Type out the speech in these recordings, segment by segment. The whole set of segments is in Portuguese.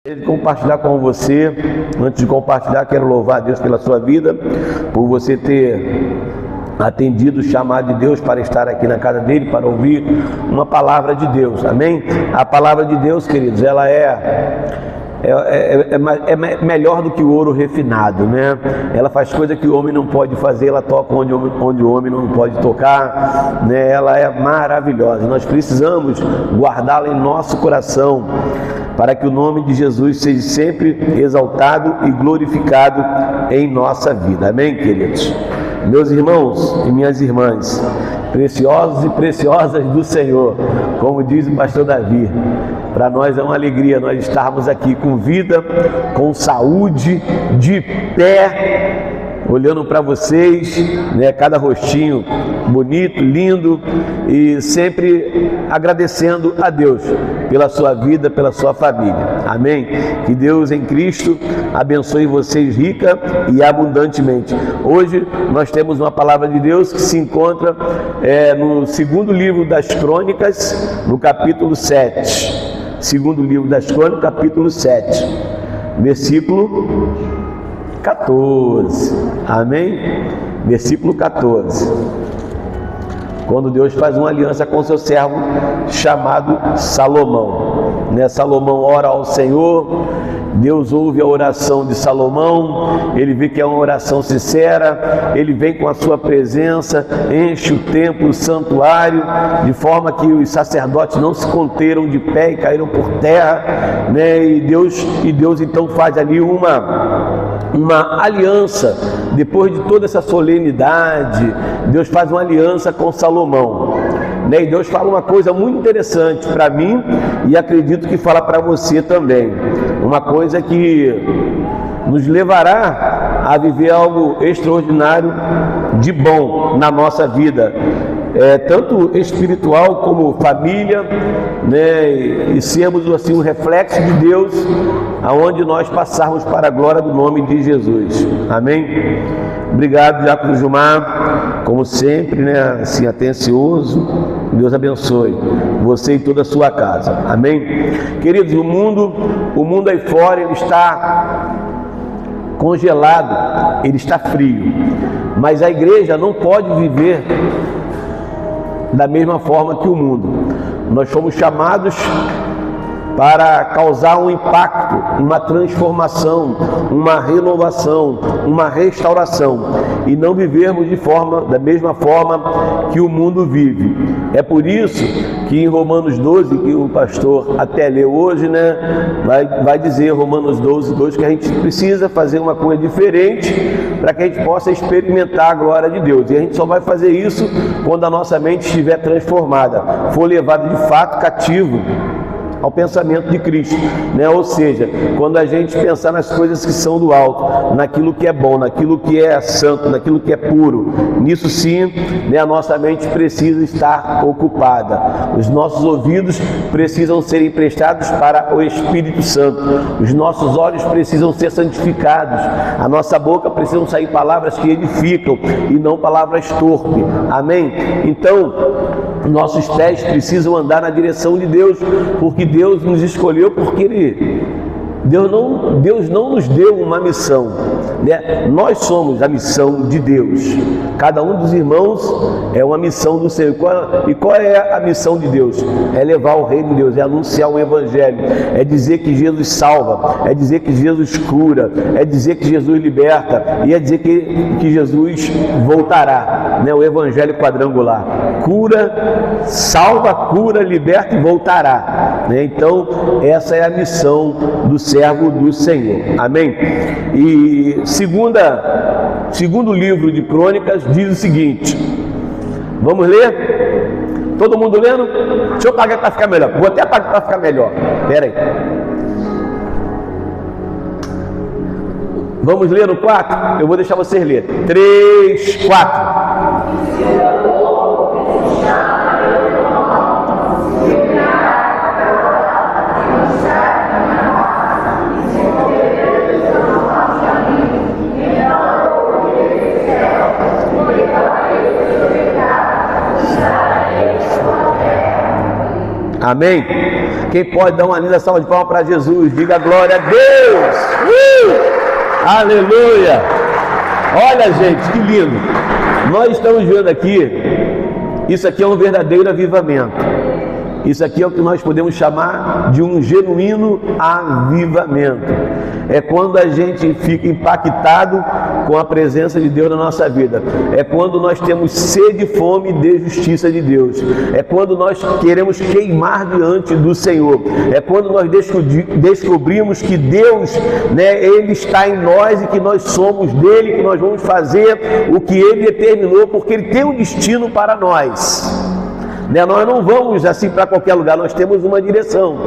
De compartilhar com você. Antes de compartilhar, quero louvar a Deus pela sua vida, por você ter atendido o chamado de Deus para estar aqui na casa dele, para ouvir uma palavra de Deus, amém? A palavra de Deus, queridos, ela é melhor do que o ouro refinado, né? Ela faz coisa que o homem não pode fazer, ela toca onde o homem não pode tocar, né? Ela é maravilhosa, nós precisamos guardá-la em nosso coração, para que o nome de Jesus seja sempre exaltado e glorificado em nossa vida, amém, queridos? Meus irmãos e minhas irmãs, preciosos e preciosas do Senhor, como diz o pastor Davi, para nós é uma alegria nós estarmos aqui com vida, com saúde, de pé, olhando para vocês, né, cada rostinho bonito, lindo, e sempre agradecendo a Deus pela sua vida, pela sua família, amém? Que Deus em Cristo abençoe vocês rica e abundantemente. Hoje nós temos uma palavra de Deus que se encontra no segundo livro das Crônicas, no capítulo 7. Segundo livro das Crônicas, capítulo 7, versículo 14, amém? Versículo 14. Quando Deus faz uma aliança com seu servo chamado Salomão, né? Salomão ora ao Senhor, Deus ouve a oração de Salomão, ele vê que é uma oração sincera, ele vem com a sua presença, enche o templo, o santuário, de forma que os sacerdotes não se conteram de pé e caíram por terra, né? E Deus então faz ali uma aliança. Depois de toda essa solenidade, Deus faz uma aliança com Salomão, né? E Deus fala uma coisa muito interessante para mim e acredito que fala para você também, uma coisa que nos levará a viver algo extraordinário de bom na nossa vida, tanto espiritual como família, né? E sermos assim um reflexo de Deus aonde nós passarmos para a glória do nome de Jesus, amém? Obrigado, Diácono Gilmar, como sempre, né? Assim, atencioso. Deus abençoe você e toda a sua casa, amém? Queridos, o mundo aí fora, ele está congelado, ele está frio, mas a igreja não pode viver da mesma forma que o mundo. Nós fomos chamados para causar um impacto, uma transformação, uma renovação, uma restauração, e não vivermos da mesma forma que o mundo vive. É por isso que em Romanos 12, que o pastor até leu hoje, né, vai dizer, Romanos 12, 2, que a gente precisa fazer uma coisa diferente para que a gente possa experimentar a glória de Deus. E a gente só vai fazer isso quando a nossa mente estiver transformada, for levada de fato cativo ao pensamento de Cristo, né? Ou seja, quando a gente pensar nas coisas que são do alto, naquilo que é bom, naquilo que é santo, naquilo que é puro, nisso sim, né, a nossa mente precisa estar ocupada, os nossos ouvidos precisam ser emprestados para o Espírito Santo, os nossos olhos precisam ser santificados, a nossa boca precisam sair palavras que edificam e não palavras torpes, amém? Então, nossos pés precisam andar na direção de Deus, porque Deus nos escolheu, porque Deus não nos deu uma missão, né? Nós somos a missão de Deus. Cada um dos irmãos é uma missão do Senhor. E qual é a missão de Deus? É levar o reino de Deus, é anunciar o Evangelho, é dizer que Jesus salva, é dizer que Jesus cura, é dizer que Jesus liberta, e é dizer que Jesus voltará, né? O Evangelho quadrangular: cura, salva, cura, liberta e voltará, né? Então essa é a missão do servo do Senhor, amém? E segundo livro de Crônicas diz o seguinte, vamos ler? Todo mundo lendo? Deixa eu apagar para ficar melhor, vou até apagar para ficar melhor, espera aí. Vamos ler no 4? Eu vou deixar vocês ler. 3, 4. Amém? Quem pode dar uma linda salva de palmas para Jesus? Diga glória a Deus! Aleluia! Olha, gente, que lindo! Nós estamos vendo aqui, isso aqui é um verdadeiro avivamento. Isso aqui é o que nós podemos chamar de um genuíno avivamento. É quando a gente fica impactado com a presença de Deus na nossa vida. É quando nós temos sede e fome de justiça de Deus. É quando nós queremos queimar diante do Senhor. É quando nós descobrimos que Deus, Ele está em nós e que nós somos dele, que nós vamos fazer o que Ele determinou, porque Ele tem um destino para nós. Nós não vamos assim para qualquer lugar, nós temos uma direção,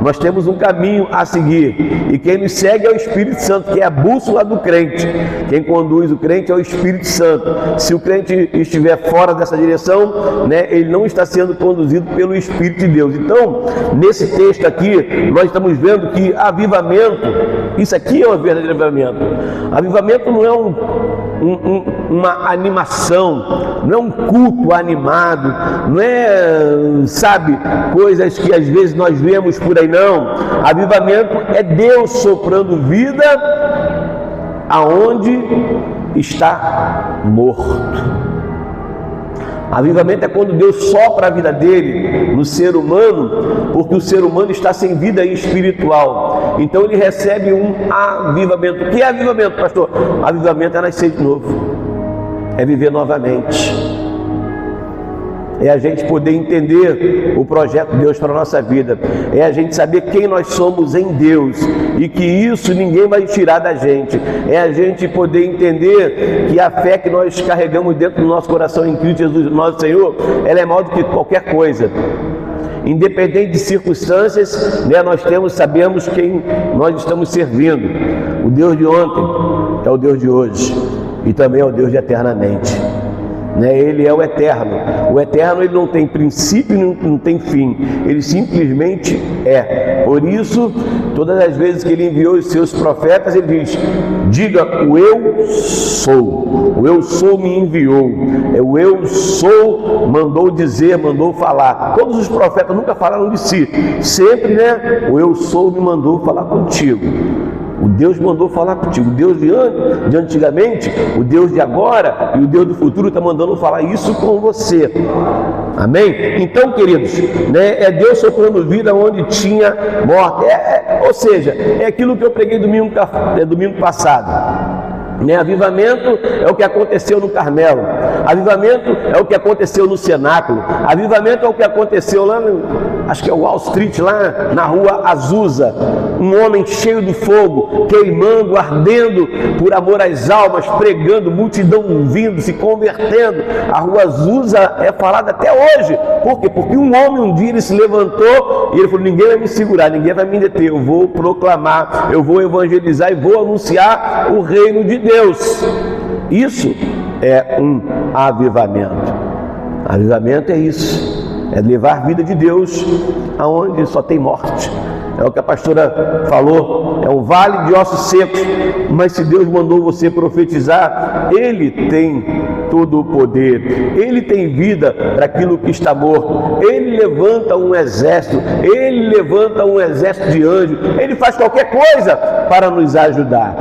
nós temos um caminho a seguir, e quem nos segue é o Espírito Santo, que é a bússola do crente. Quem conduz o crente é o Espírito Santo. Se o crente estiver fora dessa direção, ele não está sendo conduzido pelo Espírito de Deus. Então, nesse texto aqui, nós estamos vendo que avivamento, isso aqui é um verdadeiro avivamento. Avivamento não é uma animação, não é um culto animado, não é, coisas que às vezes nós vemos por aí, não. Avivamento é Deus soprando vida aonde está morto. Avivamento é quando Deus sopra a vida dele no ser humano, porque o ser humano está sem vida espiritual. Então ele recebe um avivamento. O que é avivamento, pastor? Avivamento é nascer de novo, é viver novamente. É a gente poder entender o projeto de Deus para a nossa vida. É a gente saber quem nós somos em Deus e que isso ninguém vai tirar da gente. É a gente poder entender que a fé que nós carregamos dentro do nosso coração em Cristo Jesus, nosso Senhor, ela é maior do que qualquer coisa. Independente de circunstâncias, nós sabemos quem nós estamos servindo. O Deus de ontem é o Deus de hoje e também é o Deus de eternamente. Ele é o eterno. O eterno, ele não tem princípio, não tem fim. Ele simplesmente é. Por isso, todas as vezes que ele enviou os seus profetas, ele diz: diga o eu sou. O eu sou me enviou. O eu sou mandou dizer, mandou falar. Todos os profetas nunca falaram de si. Sempre, o eu sou me mandou falar contigo. O Deus mandou falar contigo. O Deus de antigamente, o Deus de agora e o Deus do futuro está mandando falar isso com você. Amém? Então, queridos, é Deus soprando vida onde tinha morte. Ou seja, é aquilo que eu preguei domingo passado. Avivamento é o que aconteceu no Carmelo. Avivamento é o que aconteceu no cenáculo. Avivamento é o que aconteceu lá acho que é Wall Street, lá na rua Azusa. Um homem cheio de fogo, queimando, ardendo por amor às almas, pregando, multidão vindo, se convertendo. A rua Azusa é falada até hoje. Por quê? Porque um homem um dia ele se levantou e ele falou: ninguém vai me segurar, ninguém vai me deter, eu vou proclamar, eu vou evangelizar e vou anunciar o reino de Deus. Isso é um avivamento. Avivamento é isso, é levar a vida de Deus aonde só tem morte. É o que a pastora falou, é um vale de ossos secos, mas se Deus mandou você profetizar, Ele tem todo o poder, Ele tem vida para aquilo que está morto. Ele levanta um exército, Ele levanta um exército de anjos, Ele faz qualquer coisa para nos ajudar.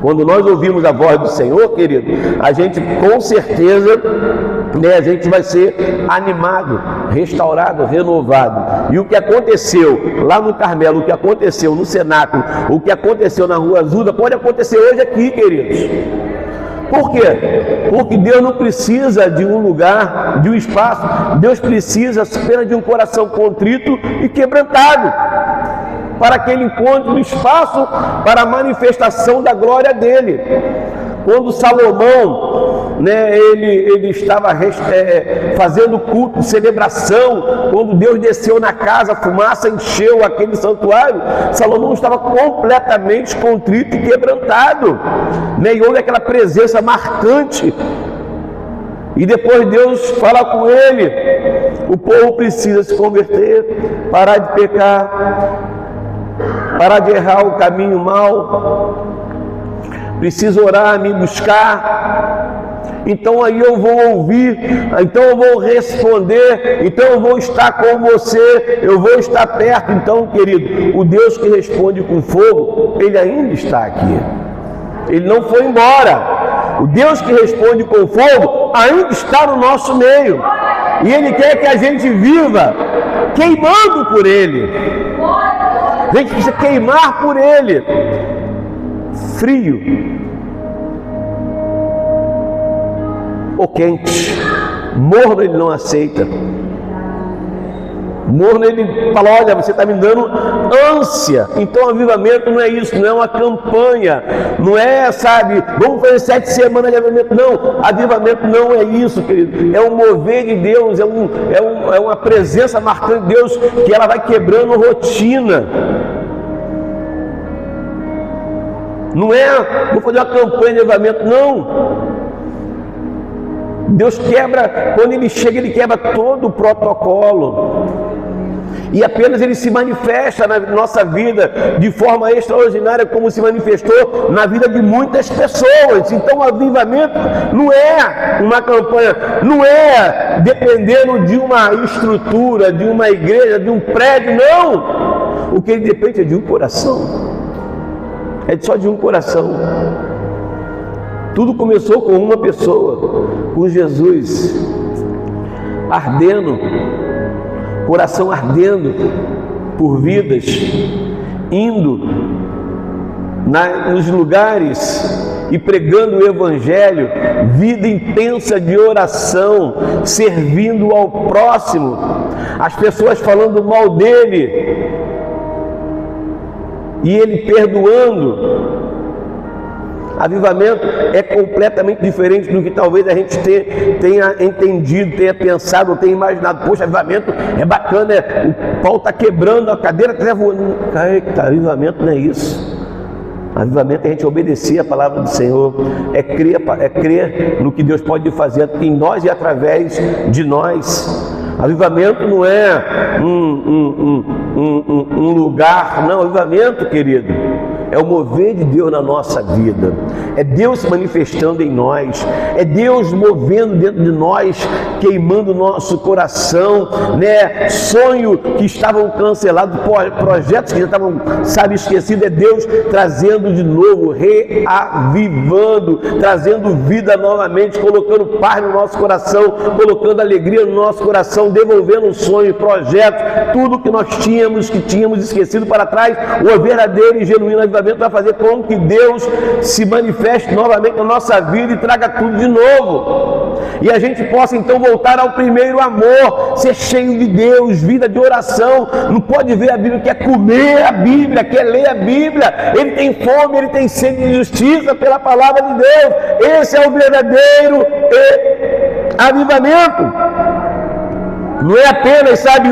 Quando nós ouvimos a voz do Senhor, querido, a gente com certeza, a gente vai ser animado, restaurado, renovado. E o que aconteceu lá no Carmelo, o que aconteceu no cenáculo, o que aconteceu na rua Azusa, pode acontecer hoje aqui, queridos. Por quê? Porque Deus não precisa de um lugar, de um espaço. Deus precisa apenas de um coração contrito e quebrantado, para que Ele encontre um espaço para a manifestação da glória dEle. Quando Salomão, ele estava fazendo culto de celebração, quando Deus desceu na casa, a fumaça encheu aquele santuário, Salomão estava completamente contrito e quebrantado, e houve aquela presença marcante. E depois Deus fala com ele: o povo precisa se converter, parar de pecar, parar de errar o caminho mau, precisa orar, me buscar. então aí eu vou ouvir, então eu vou responder, então eu vou estar com você, eu vou estar perto. Então, querido, o Deus que responde com fogo, Ele ainda está aqui, Ele não foi embora. O Deus que responde com fogo ainda está no nosso meio, e Ele quer que a gente viva queimando por Ele. A gente precisa queimar por Ele. Frio ou quente, morno Ele não aceita. Morno Ele fala: olha, você está me dando ânsia. Então avivamento não é isso, não é uma campanha, não é, sabe, vamos fazer 7 semanas de avivamento. Não, avivamento não é isso, querido. É um mover de Deus, é uma presença marcante de Deus, que ela vai quebrando rotina. Não é, vou fazer uma campanha de avivamento, não. Deus quebra, quando Ele chega, Ele quebra todo o protocolo, e apenas Ele se manifesta na nossa vida de forma extraordinária, como se manifestou na vida de muitas pessoas. Então o avivamento não é uma campanha, não é dependendo de uma estrutura, de uma igreja, de um prédio, não. O que ele depende é de um coração, é só de um coração. Tudo começou com uma pessoa, com Jesus, ardendo, coração ardendo por vidas, indo nos lugares e pregando o Evangelho, vida intensa de oração, servindo ao próximo, as pessoas falando mal dele, e ele perdoando. Avivamento é completamente diferente do que talvez a gente tenha entendido, tenha pensado, tenha imaginado. Poxa, avivamento é bacana, o pau está quebrando, a cadeira está voando. Avivamento não é isso. Avivamento é a gente obedecer a palavra do Senhor, é crer no que Deus pode fazer em nós e através de nós. Avivamento não é um lugar, não. Avivamento, querido, é o mover de Deus na nossa vida, é Deus se manifestando em nós, é Deus movendo dentro de nós, queimando o nosso coração, né? Sonho que estavam cancelados, projetos que já estavam, sabe, esquecidos, é Deus trazendo de novo, reavivando, trazendo vida novamente, colocando paz no nosso coração, colocando alegria no nosso coração, devolvendo um sonho, projetos, tudo que nós tínhamos esquecido para trás. O verdadeiro e genuíno avivamento vai fazer com que Deus se manifeste novamente na nossa vida e traga tudo de novo, e a gente possa então voltar ao primeiro amor, ser cheio de Deus, vida de oração. Não pode ver a Bíblia, quer comer a Bíblia, quer ler a Bíblia, ele tem fome, ele tem sede de justiça pela palavra de Deus. Esse é o verdadeiro avivamento. Não é apenas, sabe,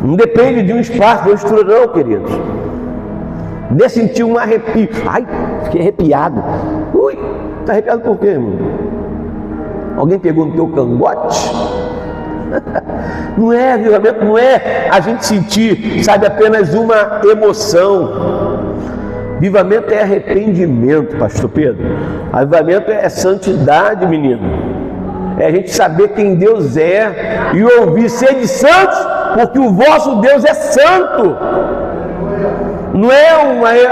não depende de um espaço, de uma estrutura, não, queridos. Nem sentir um arrepio. Ai, fiquei arrepiado. Ui, está arrepiado por quê, irmão? Alguém pegou no teu cangote? Não é avivamento, não é a gente sentir, sabe, apenas uma emoção. Avivamento é arrependimento, pastor Pedro. Avivamento é santidade, menino. É a gente saber quem Deus é e ouvir: sede santos, porque o vosso Deus é santo. Não é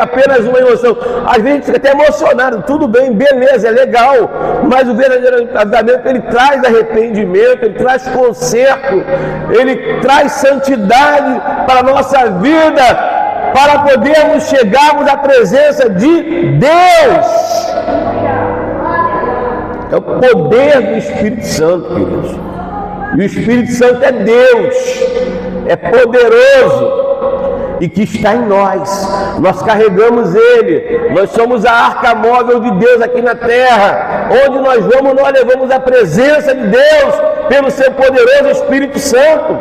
apenas uma emoção. Às vezes a gente fica até emocionado, tudo bem, beleza, é legal, mas o verdadeiro avivamento, ele traz arrependimento, ele traz conserto, ele traz santidade para a nossa vida, para podermos chegarmos à presença de Deus. É o poder do Espírito Santo, queridos. E o Espírito Santo é Deus, é poderoso, e que está em nós. Nós carregamos Ele, nós somos a arca móvel de Deus aqui na terra. Onde nós vamos, nós levamos a presença de Deus pelo seu poderoso Espírito Santo.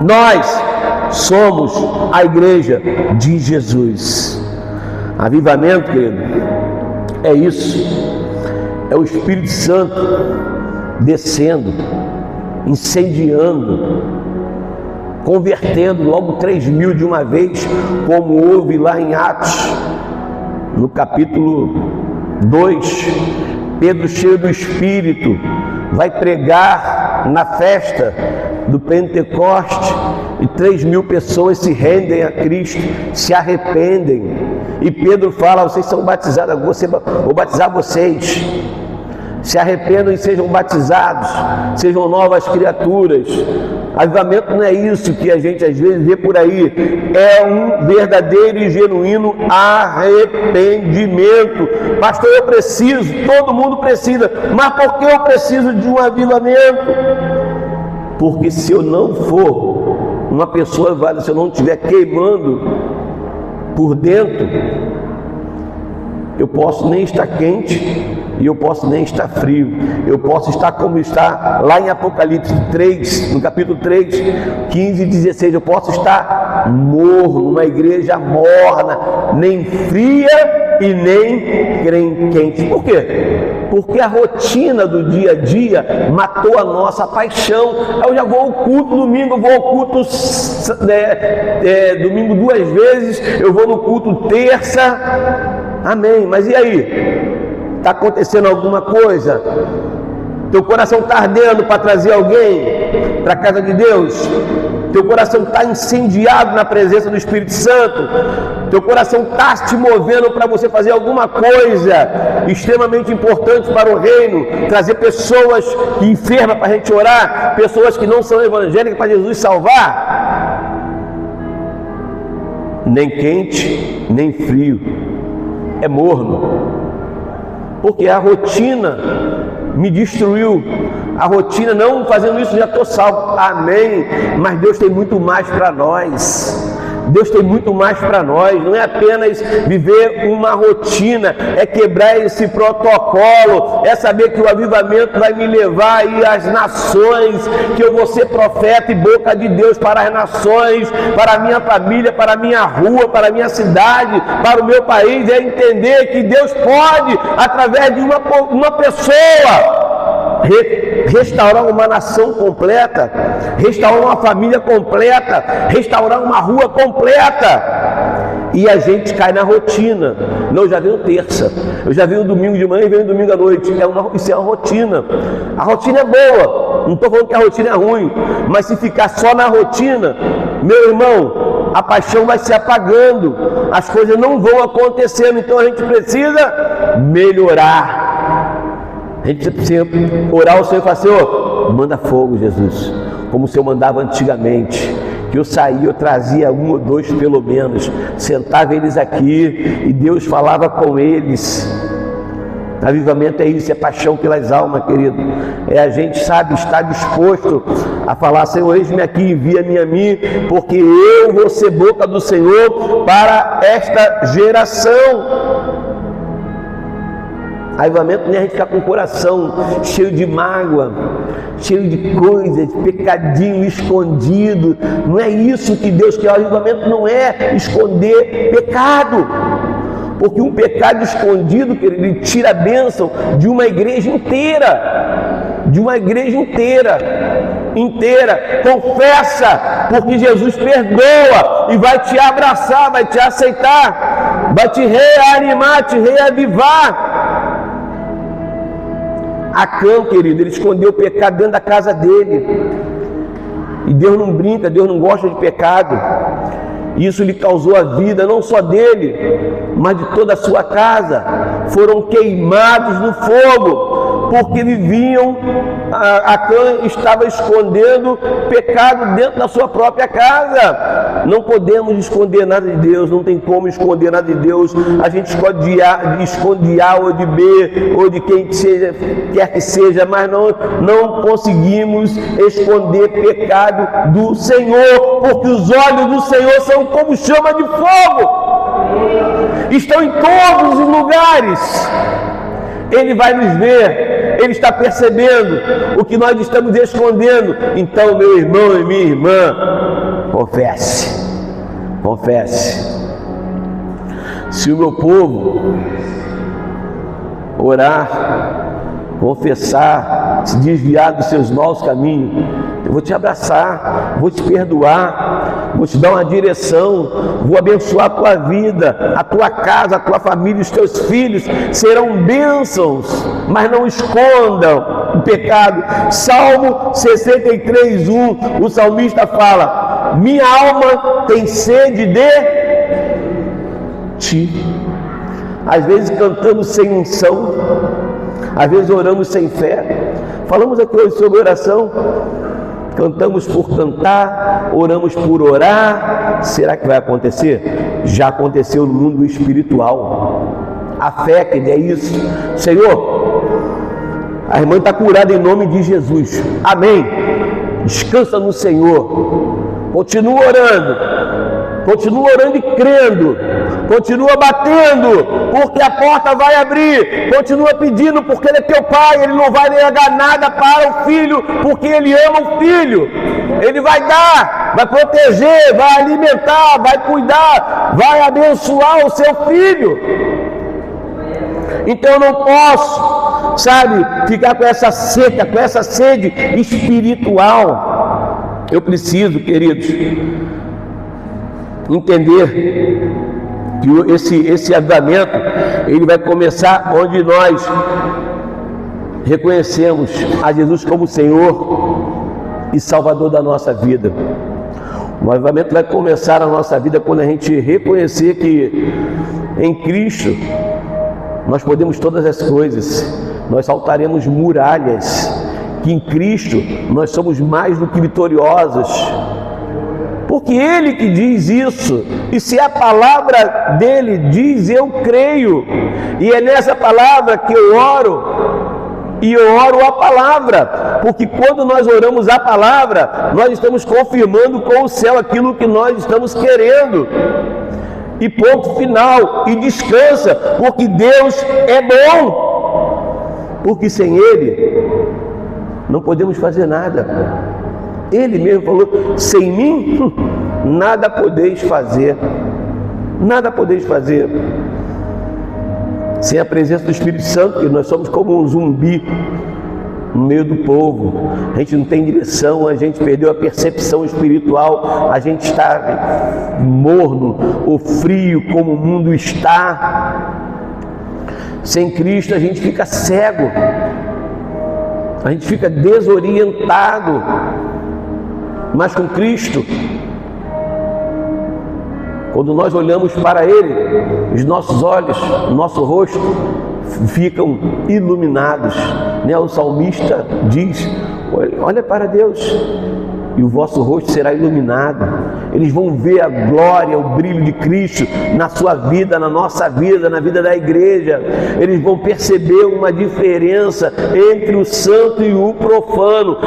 Nós somos a igreja de Jesus. Avivamento, querido, é isso. É o Espírito Santo descendo, incendiando, convertendo logo 3.000 de uma vez, como houve lá em Atos, no capítulo 2, Pedro, cheio do Espírito, vai pregar na festa do Pentecoste e 3.000 pessoas se rendem a Cristo, se arrependem. E Pedro fala: vocês são batizados, vou batizar vocês. Se arrependam e sejam batizados, sejam novas criaturas. Avivamento não é isso que a gente às vezes vê por aí, é um verdadeiro e genuíno arrependimento. Pastor, eu preciso, todo mundo precisa, mas por que eu preciso de um avivamento? Porque se eu não for uma pessoa válida, se eu não estiver queimando por dentro, eu posso nem estar quente e eu posso nem estar frio. Eu posso estar como está lá em Apocalipse 3, no capítulo 3, 15 e 16. Eu posso estar morno, numa igreja morna, nem fria e nem quente. Por quê? Porque a rotina do dia a dia matou a nossa paixão. Eu já vou ao culto domingo, eu vou ao culto domingo 2 vezes, eu vou no culto terça. Amém. Mas e aí? Está acontecendo alguma coisa? Teu coração está ardendo para trazer alguém para a casa de Deus? Teu coração está incendiado na presença do Espírito Santo? Teu coração está te movendo para você fazer alguma coisa extremamente importante para o reino? Trazer pessoas enfermas para a gente orar? Pessoas que não são evangélicas para Jesus salvar? Nem quente, nem frio. É morno. Porque a rotina me destruiu. A rotina, não fazendo isso já estou salvo. Amém. Mas Deus tem muito mais para nós. Deus tem muito mais para nós. Não é apenas viver uma rotina, é quebrar esse protocolo, é saber que o avivamento vai me levar aí às nações, que eu vou ser profeta e boca de Deus para as nações, para a minha família, para a minha rua, para a minha cidade, para o meu país. É entender que Deus pode, através de uma pessoa, restaurar uma nação completa, restaurar uma família completa, restaurar uma rua completa. E a gente cai na rotina. Não, eu já venho terça, eu já venho domingo de manhã e venho domingo à noite. Isso é uma rotina. A rotina é boa, não estou falando que a rotina é ruim, mas se ficar só na rotina, meu irmão, a paixão vai se apagando, as coisas não vão acontecendo. Então a gente precisa melhorar. A gente precisa orar ao Senhor e falar: Senhor, manda fogo, Jesus, como o Senhor mandava antigamente, que eu saía, eu trazia 1 ou 2 pelo menos, sentava eles aqui e Deus falava com eles. Avivamento é isso, é paixão pelas almas, querido. É a gente, sabe, estar disposto a falar: Senhor, eis-me aqui, envia-me a mim, porque eu vou ser boca do Senhor para esta geração. Avivamento não é a gente ficar com o coração cheio de mágoa, cheio de coisas, de pecadinho escondido. Não é isso que Deus quer. O avivamento não é esconder pecado, porque um pecado escondido, ele tira a bênção de uma igreja inteira, inteira. Confessa, porque Jesus perdoa e vai te abraçar, vai te aceitar, vai te reanimar, te reavivar. Acã, querido, ele escondeu o pecado dentro da casa dele. E Deus não brinca, Deus não gosta de pecado. Isso lhe causou a vida, não só dele, mas de toda a sua casa. Foram queimados no fogo, porque viviam, Acã estava escondendo pecado dentro da sua própria casa. Não podemos esconder nada de Deus, não tem como esconder nada de Deus. A gente esconde A ou de B, ou de quem quer que seja, mas não conseguimos esconder pecado do Senhor, porque os olhos do Senhor são como chama de fogo, estão em todos os lugares. Ele vai nos ver, Ele está percebendo o que nós estamos escondendo. Então, meu irmão e minha irmã, confesse. Se o meu povo orar, confessar, se desviar dos seus maus caminhos, eu vou te abraçar, vou te perdoar, vou te dar uma direção, vou abençoar a tua vida, a tua casa, a tua família, os teus filhos serão bênçãos, mas não escondam o pecado. Salmo 63:1, o salmista fala: minha alma tem sede de ti. Às vezes cantamos sem unção, às vezes oramos sem fé. Falamos aqui hoje sobre oração. Cantamos por cantar, oramos por orar. Será que vai acontecer? Já aconteceu no mundo espiritual. A fé que é isso. Senhor, a irmã está curada em nome de Jesus. Amém. Descansa no Senhor. Continua orando e crendo. Continua batendo, porque a porta vai abrir. Continua pedindo, porque Ele é teu Pai. Ele não vai negar nada para o filho, porque Ele ama o filho. Ele vai dar, vai proteger, vai alimentar, vai cuidar, vai abençoar o seu filho. Então eu não posso, ficar com essa seca, com essa sede espiritual. Eu preciso, queridos, entender que esse avivamento, ele vai começar onde nós reconhecemos a Jesus como Senhor e Salvador da nossa vida. O avivamento vai começar na nossa vida quando a gente reconhecer que em Cristo nós podemos todas as coisas, nós saltaremos muralhas, que em Cristo nós somos mais do que vitoriosos. Porque Ele que diz isso, e se a palavra dele diz, eu creio, e é nessa palavra que eu oro, e eu oro a palavra, porque quando nós oramos a palavra, nós estamos confirmando com o céu aquilo que nós estamos querendo, e ponto final, e descansa, porque Deus é bom, porque sem Ele não podemos fazer nada. Ele mesmo falou: sem mim nada podeis fazer, nada podeis fazer. Sem a presença do Espírito Santo, que nós somos como um zumbi no meio do povo. A gente não tem direção, a gente perdeu a percepção espiritual, a gente está morno ou frio como o mundo está. Sem Cristo a gente fica cego, a gente fica desorientado. Mas com Cristo, quando nós olhamos para Ele, os nossos olhos, o nosso rosto ficam iluminados, né? O salmista diz: olha para Deus e o vosso rosto será iluminado. Eles vão ver a glória, o brilho de Cristo na sua vida, na nossa vida, na vida da igreja. Eles vão perceber uma diferença entre o santo e o profano,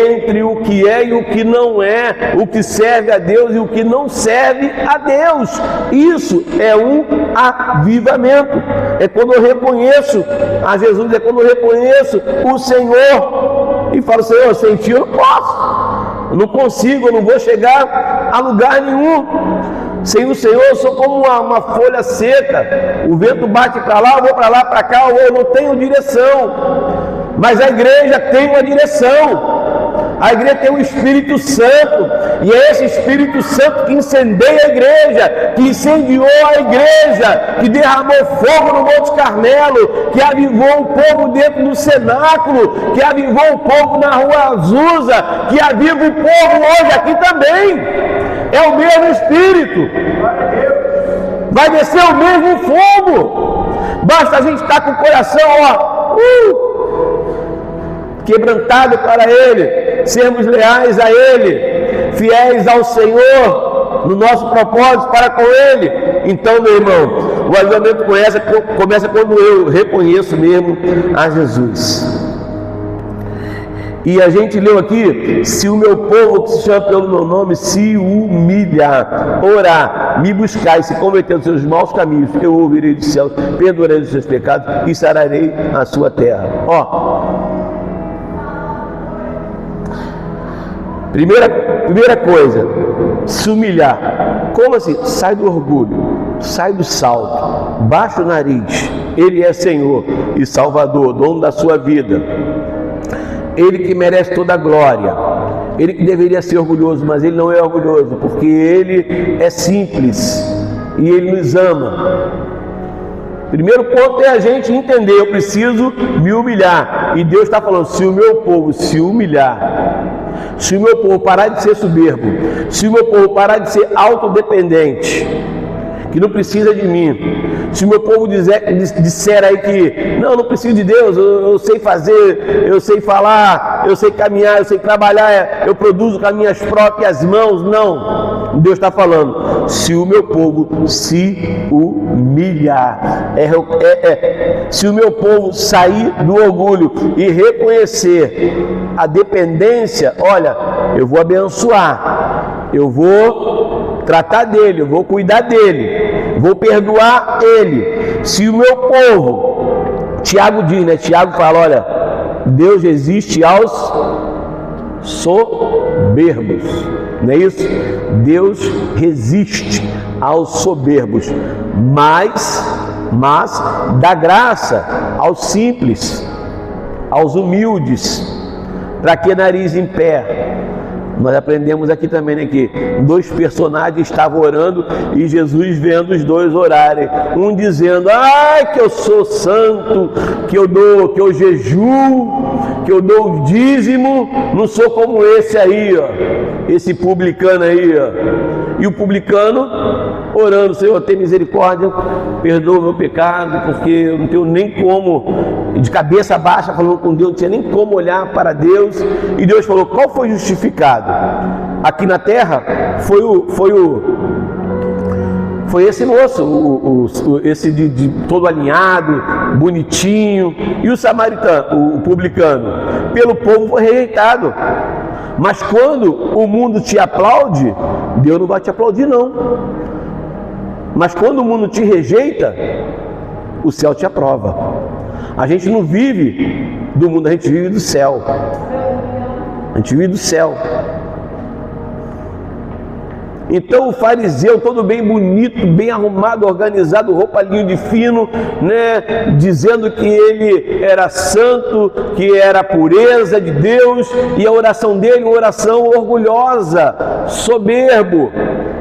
entre o que é e o que não é, o que serve a Deus e o que não serve a Deus. Isso é um avivamento. É quando eu reconheço a Jesus, é quando eu reconheço o Senhor e falo: Senhor, sem ti eu não posso. Eu não consigo, eu não vou chegar a lugar nenhum. Sem o Senhor eu sou como uma folha seca. O vento bate para lá, eu vou para lá, para cá, eu não tenho direção. Mas a igreja tem uma direção. A igreja tem o Espírito Santo, e é esse Espírito Santo que incendeia a igreja, que incendiou a igreja, que derramou fogo no Monte Carmelo, que avivou o povo dentro do cenáculo, que avivou o povo na Rua Azusa, que aviva o povo hoje aqui também. É o mesmo Espírito, vai descer o mesmo fogo. Basta a gente estar com o coração quebrantado para Ele, sermos leais a Ele, fiéis ao Senhor, no nosso propósito para com Ele. Então, meu irmão, o avivamento começa quando eu reconheço mesmo a Jesus. E a gente leu aqui: se o meu povo que se chama pelo meu nome se humilhar, orar, me buscar e se converter dos seus maus caminhos, eu ouvirei do céu, perdoarei os seus pecados e sararei a sua terra. Primeira coisa, se humilhar. Como assim? Sai do orgulho, sai do salto, baixa o nariz. Ele é Senhor e Salvador, dono da sua vida. Ele que merece toda a glória. Ele que deveria ser orgulhoso, mas ele não é orgulhoso, porque ele é simples e ele nos ama. Primeiro ponto é a gente entender, eu preciso me humilhar. E Deus está falando, se o meu povo se humilhar, se o meu povo parar de ser soberbo, se o meu povo parar de ser autodependente, que não precisa de mim, se o meu povo disser aí que não preciso de Deus, eu sei fazer, eu sei falar, eu sei caminhar, eu sei trabalhar, eu produzo com as minhas próprias mãos, não. Deus está falando, se o meu povo se humilhar, se o meu povo sair do orgulho e reconhecer a dependência, olha, eu vou abençoar, eu vou tratar dele, eu vou cuidar dele, vou perdoar ele. Se o meu povo, Tiago diz, né? Tiago fala, olha, Deus resiste aos soberbos, não é isso? Deus resiste aos soberbos, mas dá graça aos simples, aos humildes. Para que nariz em pé? Nós aprendemos aqui também, né, que dois personagens estavam orando e Jesus vendo os dois orarem, um dizendo, que eu sou santo, que eu jejuo, que eu dou o dízimo, não sou como esse aí, ó, esse publicano aí, ó. E o publicano orando, Senhor, tem misericórdia, perdoa o meu pecado, porque eu não tenho nem como, de cabeça baixa, falando com Deus, não tinha nem como olhar para Deus. E Deus falou, qual foi justificado? Aqui na terra foi esse moço, esse de todo alinhado, bonitinho, e o samaritano, o publicano, pelo povo foi rejeitado. Mas quando o mundo te aplaude, Deus não vai te aplaudir não. Mas quando o mundo te rejeita, o céu te aprova. A gente não vive do mundo, a gente vive do céu. A gente vive do céu. Então o fariseu, todo bem bonito, bem arrumado, organizado, roupa linda de fino, né, dizendo que ele era santo, que era a pureza de Deus, e a oração dele, uma oração orgulhosa, soberbo,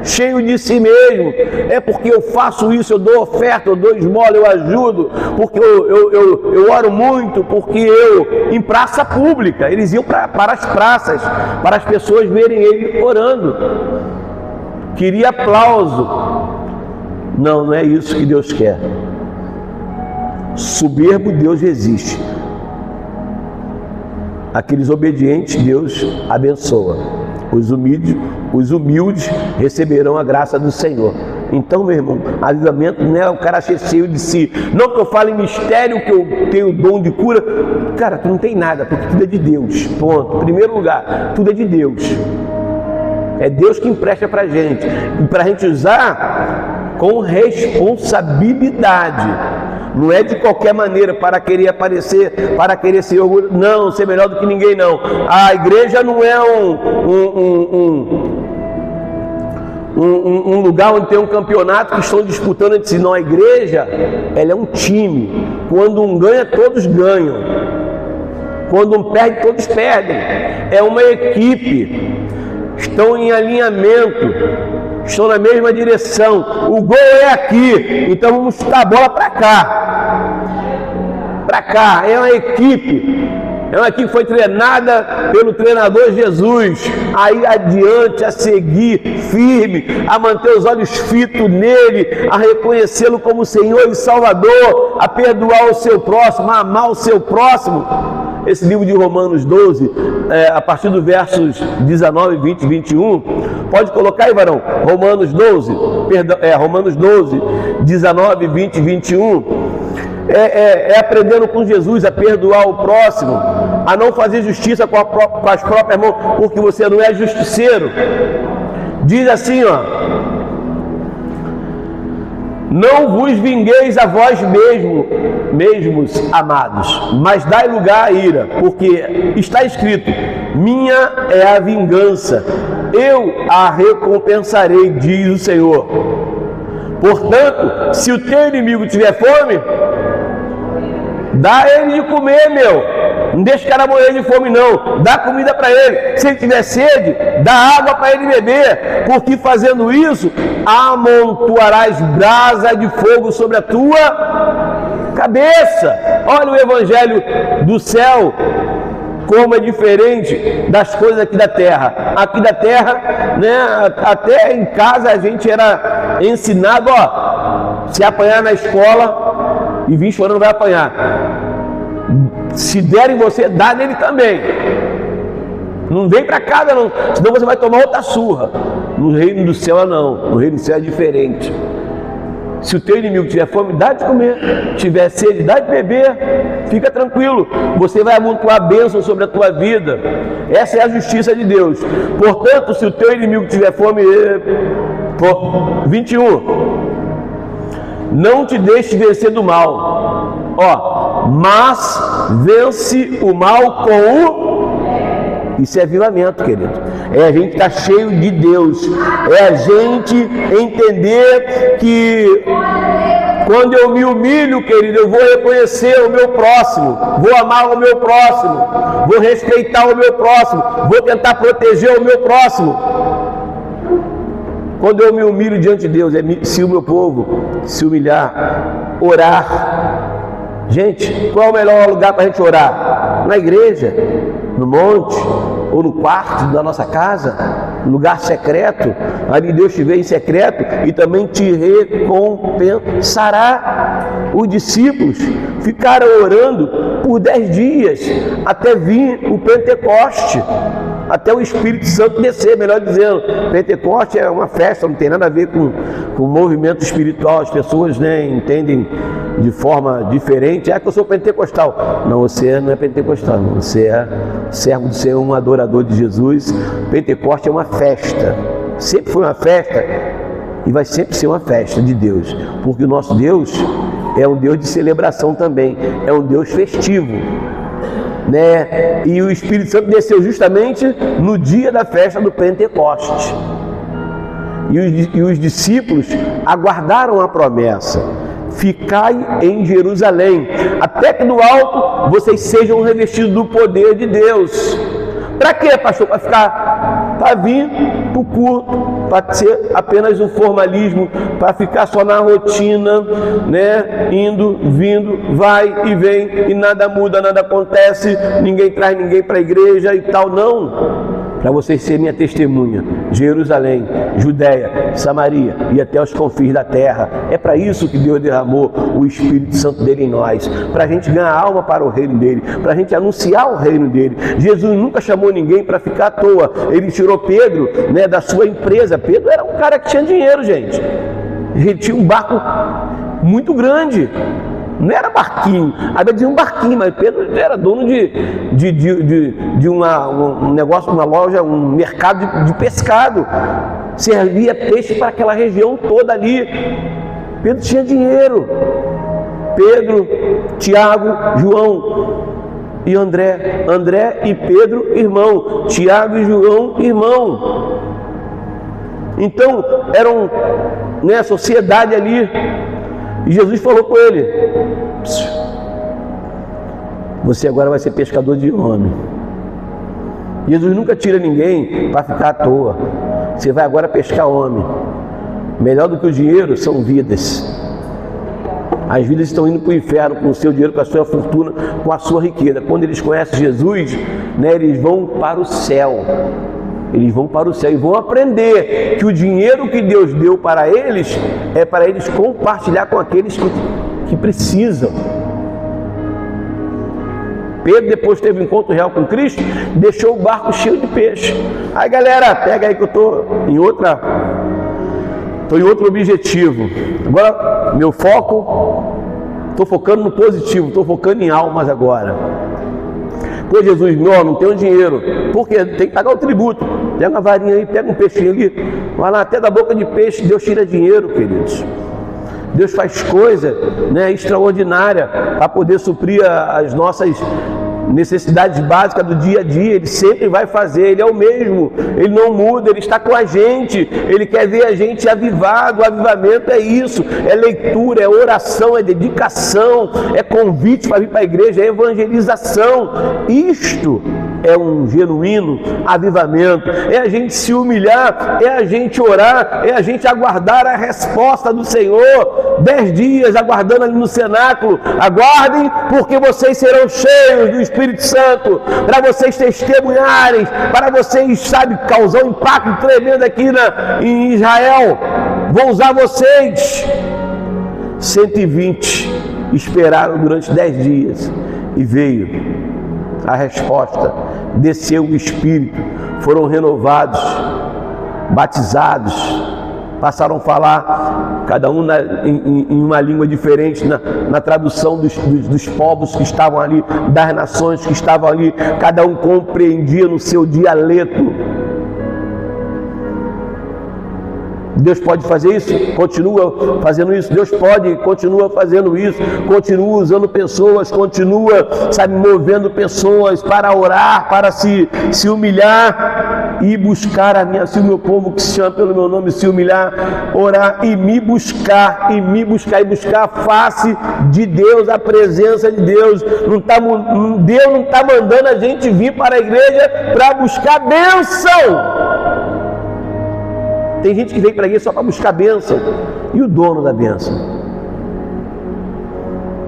cheio de si mesmo. É porque eu faço isso, eu dou oferta, eu dou esmola, eu ajudo, porque eu oro muito, porque em praça pública, eles iam para as praças, para as pessoas verem ele orando. Queria aplauso. Não é isso que Deus quer. Soberbo Deus resiste. Aqueles obedientes Deus abençoa. Os humildes receberão a graça do Senhor. Então, meu irmão, avivamento não é o cara cheio de si. Não que eu fale em mistério, que eu tenho dom de cura. Cara, tu não tem nada, porque tudo é de Deus. Ponto. Em primeiro lugar, tudo é de Deus. É Deus que empresta para a gente. E para a gente usar com responsabilidade. Não é de qualquer maneira para querer aparecer, para querer ser orgulho. Não, ser melhor do que ninguém não. A igreja não é um lugar onde tem um campeonato que estão disputando entre si. Não, a igreja, ela é um time. Quando um ganha, todos ganham. Quando um perde, todos perdem. É uma equipe. Estão em alinhamento, estão na mesma direção. O gol é aqui, então vamos chutar a bola para cá. Para cá, é uma equipe que foi treinada pelo treinador Jesus, a ir adiante, a seguir firme, a manter os olhos fitos nele, a reconhecê-lo como Senhor e Salvador, a perdoar o seu próximo, a amar o seu próximo. Esse livro de Romanos 12, a partir dos versos 19, 20 e 21, pode colocar aí, varão? Romanos 12, 19, 20 e 21, aprendendo com Jesus a perdoar o próximo, a não fazer justiça com as próprias mãos, porque você não é justiceiro. Diz assim, ó: não vos vingueis a vós mesmos, amados, mas dai lugar à ira, porque está escrito: minha é a vingança, eu a recompensarei, diz o Senhor. Portanto, se o teu inimigo tiver fome, dá ele de comer, meu. Não deixa o cara morrer de fome não, dá comida para ele. Se ele tiver sede, dá água para ele beber, porque fazendo isso, amontoarás brasa de fogo sobre a tua cabeça. Olha o evangelho do céu, como é diferente das coisas aqui da terra. Aqui da terra, né, até em casa a gente era ensinado, ó, se apanhar na escola e vir chorando vai apanhar. Se der em você, dá nele também. Não vem para casa não, senão você vai tomar outra surra. No reino do céu não, no reino do céu é diferente. Se o teu inimigo tiver fome, dá de comer. Tiver sede, dá de beber. Fica tranquilo, você vai amontoar bênção sobre a tua vida. Essa é a justiça de Deus. Portanto, se o teu inimigo tiver fome, 21, não te deixe vencer do mal, ó, mas vence o mal com o... Isso é avivamento, querido. É a gente estar cheio de Deus. É a gente entender que quando eu me humilho, querido, eu vou reconhecer o meu próximo, vou amar o meu próximo, vou respeitar o meu próximo, vou tentar proteger o meu próximo. Quando eu me humilho diante de Deus, se o meu povo se humilhar, orar. Gente, qual é o melhor lugar para a gente orar? Na igreja, no monte, ou no quarto da nossa casa, no lugar secreto. Ali Deus te vê em secreto e também te recompensará. Os discípulos ficaram orando por 10 dias, até vir o Pentecoste, até o Espírito Santo descer, melhor dizendo. Pentecoste é uma festa, não tem nada a ver com o movimento espiritual. As pessoas, né, entendem de forma diferente. É que eu sou pentecostal. Não, você não é pentecostal, não. Você é servo de ser um adorador de Jesus. Pentecoste é uma festa, sempre foi uma festa e vai sempre ser uma festa de Deus, porque o nosso Deus é um Deus de celebração também, é um Deus festivo, né? E o Espírito Santo desceu justamente no dia da festa do Pentecoste. E os discípulos aguardaram a promessa: ficai em Jerusalém, até que do alto vocês sejam revestidos do poder de Deus. Para quê, pastor? Para ficar, para vir para o culto, para ser apenas um formalismo, para ficar só na rotina, né? Indo, vindo, vai e vem, e nada muda, nada acontece, ninguém traz ninguém para a igreja e tal, não. Para vocês serem minha testemunha, Jerusalém, Judéia, Samaria e até os confins da terra. É para isso que Deus derramou o Espírito Santo dele em nós, para a gente ganhar alma para o reino dele, para a gente anunciar o reino dele. Jesus nunca chamou ninguém para ficar à toa. Ele tirou Pedro, né, da sua empresa. Pedro era um cara que tinha dinheiro, gente. Ele tinha um barco muito grande. Não era barquinho, havia dizia um barquinho, mas Pedro era dono de um negócio, uma loja, um mercado de pescado. Servia peixe para aquela região toda ali. Pedro tinha dinheiro. Pedro, Tiago, João e André. André e Pedro, irmão. Tiago e João, irmão. Então, eram, né, a sociedade ali. E Jesus falou com ele: você agora vai ser pescador de homem. Jesus nunca tira ninguém para ficar à toa. Você vai agora pescar homem. Melhor do que o dinheiro são vidas. As vidas estão indo para o inferno com o seu dinheiro, com a sua fortuna, com a sua riqueza. Quando eles conhecem Jesus, né, eles vão para o céu. Eles vão para o céu e vão aprender que o dinheiro que Deus deu para eles é para eles compartilhar com aqueles que precisam. Pedro, depois teve um encontro real com Cristo, deixou o barco cheio de peixe. Aí, galera, pega aí que eu estou em outro objetivo. Agora, meu foco, estou focando no positivo, estou focando em almas agora. Pô, Jesus, não tenho dinheiro. Por quê? Tem que pagar o tributo. Pega uma varinha aí, pega um peixinho ali. Vai lá, até da boca de peixe, Deus tira dinheiro, queridos. Deus faz coisa, né, extraordinária para poder suprir as nossas necessidades básicas do dia a dia, Ele sempre vai fazer, Ele é o mesmo, Ele não muda, Ele está com a gente, Ele quer ver a gente avivado. O avivamento é isso, é leitura, é oração, é dedicação, é convite para vir para a igreja, é evangelização. Isto é um genuíno avivamento, é a gente se humilhar, é a gente orar, é a gente aguardar a resposta do Senhor. 10 dias aguardando ali no cenáculo. Aguardem, porque vocês serão cheios do Espírito Santo, para vocês testemunharem, para vocês, sabe, causar um impacto tremendo aqui em Israel. Vou usar vocês. 120 esperaram durante 10 dias e veio a resposta, desceu o Espírito, foram renovados, batizados, passaram a falar, cada um em uma língua diferente, na tradução dos povos que estavam ali, das nações que estavam ali, cada um compreendia no seu dialeto. Deus pode fazer isso? Continua fazendo isso. Deus pode, continua fazendo isso. Continua usando pessoas, continua, sabe, movendo pessoas para orar, para se humilhar e buscar a minha, se o meu povo que se chama pelo meu nome se humilhar, orar e me buscar, e buscar a face de Deus, a presença de Deus. Deus não está mandando a gente vir para a igreja para buscar bênção. Tem gente que vem para a igreja só para buscar bênção. E o dono da bênção?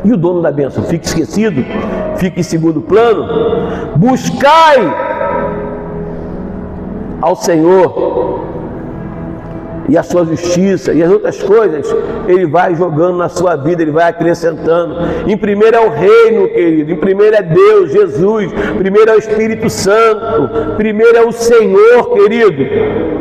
E o dono da bênção? Fica esquecido? Fica em segundo plano? Buscai ao Senhor e a sua justiça e as outras coisas Ele vai jogando na sua vida, Ele vai acrescentando. Em primeiro é o reino, querido, em primeiro é Deus, Jesus, primeiro é o Espírito Santo, primeiro é o Senhor, querido.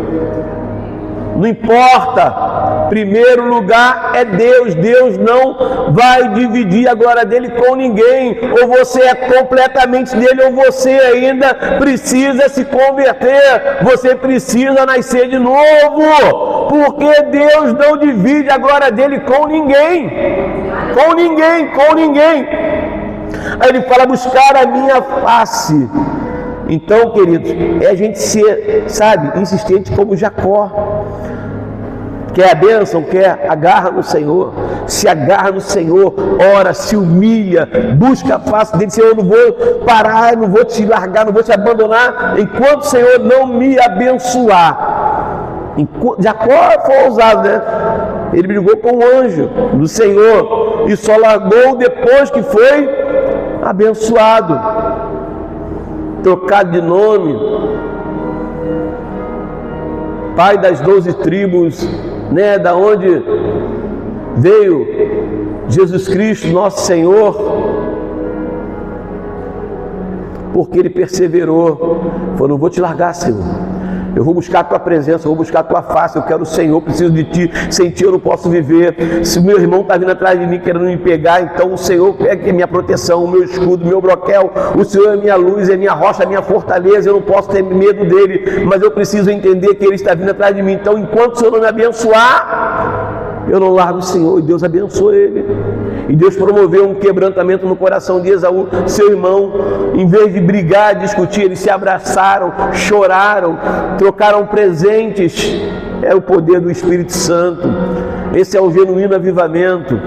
Não importa, primeiro lugar é Deus. Deus não vai dividir a glória dele com ninguém. Ou você é completamente dele, ou você ainda precisa se converter. Você precisa nascer de novo, porque Deus não divide a glória dele com ninguém. Com ninguém, com ninguém. Aí ele fala: buscar a minha face. Então, queridos, é a gente ser, sabe, insistente como Jacó. Quer a bênção, quer, agarra no Senhor, se agarra no Senhor, ora, se humilha, busca a face dele. Senhor, eu não vou parar, eu não vou te largar, não vou te abandonar, enquanto o Senhor não me abençoar. Jacó foi ousado, né? Ele brigou com o anjo do Senhor e só largou depois que foi abençoado, trocado de nome, pai das 12 tribos, né, da onde veio Jesus Cristo, nosso Senhor, porque ele perseverou. Falou: não vou te largar, Senhor, eu vou buscar a tua presença, eu vou buscar a tua face, eu quero o Senhor, preciso de ti, sem ti eu não posso viver. Se o meu irmão está vindo atrás de mim querendo me pegar, então o Senhor é minha proteção, o meu escudo, o meu broquel, o Senhor é minha luz, é minha rocha, é minha fortaleza. Eu não posso ter medo dele, mas eu preciso entender que ele está vindo atrás de mim. Então, enquanto o Senhor não me abençoar, eu não largo o Senhor. E Deus abençoou ele. E Deus promoveu um quebrantamento no coração de Esaú, seu irmão. Em vez de brigar, discutir, eles se abraçaram, choraram, trocaram presentes. É o poder do Espírito Santo. Esse é o genuíno avivamento.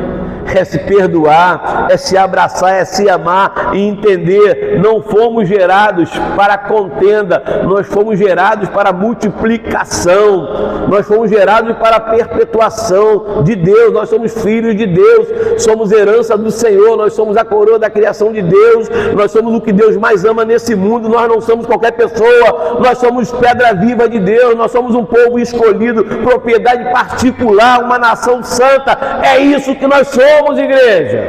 É se perdoar, é se abraçar, é se amar e entender. Não fomos gerados para contenda, nós fomos gerados para multiplicação, nós fomos gerados para a perpetuação de Deus. Nós somos filhos de Deus, somos herança do Senhor, nós somos a coroa da criação de Deus, nós somos o que Deus mais ama nesse mundo. Nós não somos qualquer pessoa, nós somos pedra viva de Deus, nós somos um povo escolhido, propriedade particular, uma nação santa. É isso que nós somos, igreja.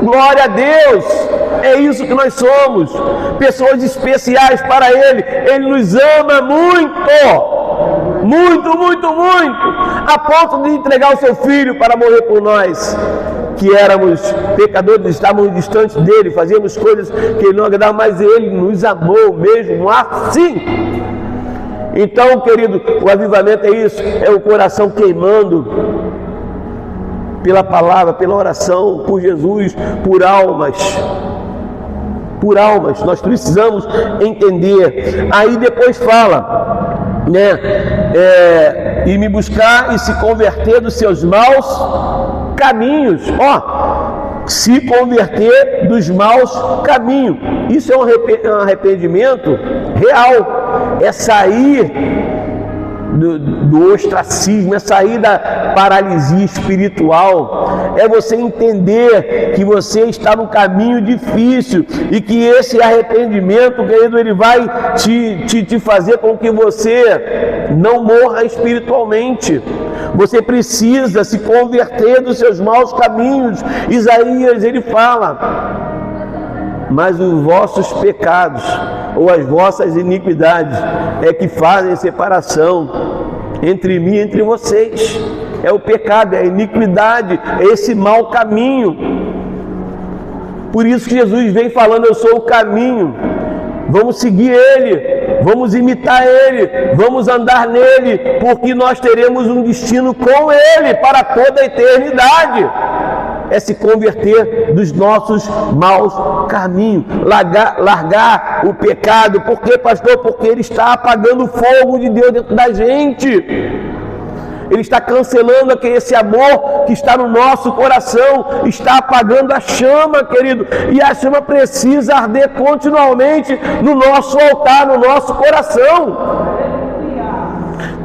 Glória a Deus. É isso que nós somos, pessoas especiais para Ele. Ele nos ama muito, muito, muito, muito, a ponto de entregar o seu Filho para morrer por nós, que éramos pecadores, estávamos distantes dele, fazíamos coisas que Ele não agradava, mas Ele nos amou mesmo assim. Então, querido, o avivamento é isso, é o coração queimando pela palavra, pela oração, por Jesus, por almas. por almas. Nós precisamos entender. Aí depois fala, e me buscar e se converter dos seus maus caminhos. Se converter dos maus caminhos. Isso é um arrependimento real. É sair do ostracismo, é sair da paralisia espiritual, é você entender que você está no caminho difícil e que esse arrependimento, querido, ele vai te fazer com que você não morra espiritualmente. Você precisa se converter dos seus maus caminhos. Isaías, ele fala: mas os vossos pecados ou as vossas iniquidades é que fazem separação entre mim e entre vocês. É o pecado, é a iniquidade, é esse mau caminho. Por isso que Jesus vem falando: eu sou o caminho. Vamos seguir Ele, vamos imitar Ele, vamos andar nele, porque nós teremos um destino com Ele para toda a eternidade. É se converter dos nossos maus caminhos, largar o pecado. Por quê, pastor? Porque ele está apagando o fogo de Deus dentro da gente. Ele está cancelando esse amor que está no nosso coração, está apagando a chama, querido. E a chama precisa arder continuamente no nosso altar, no nosso coração.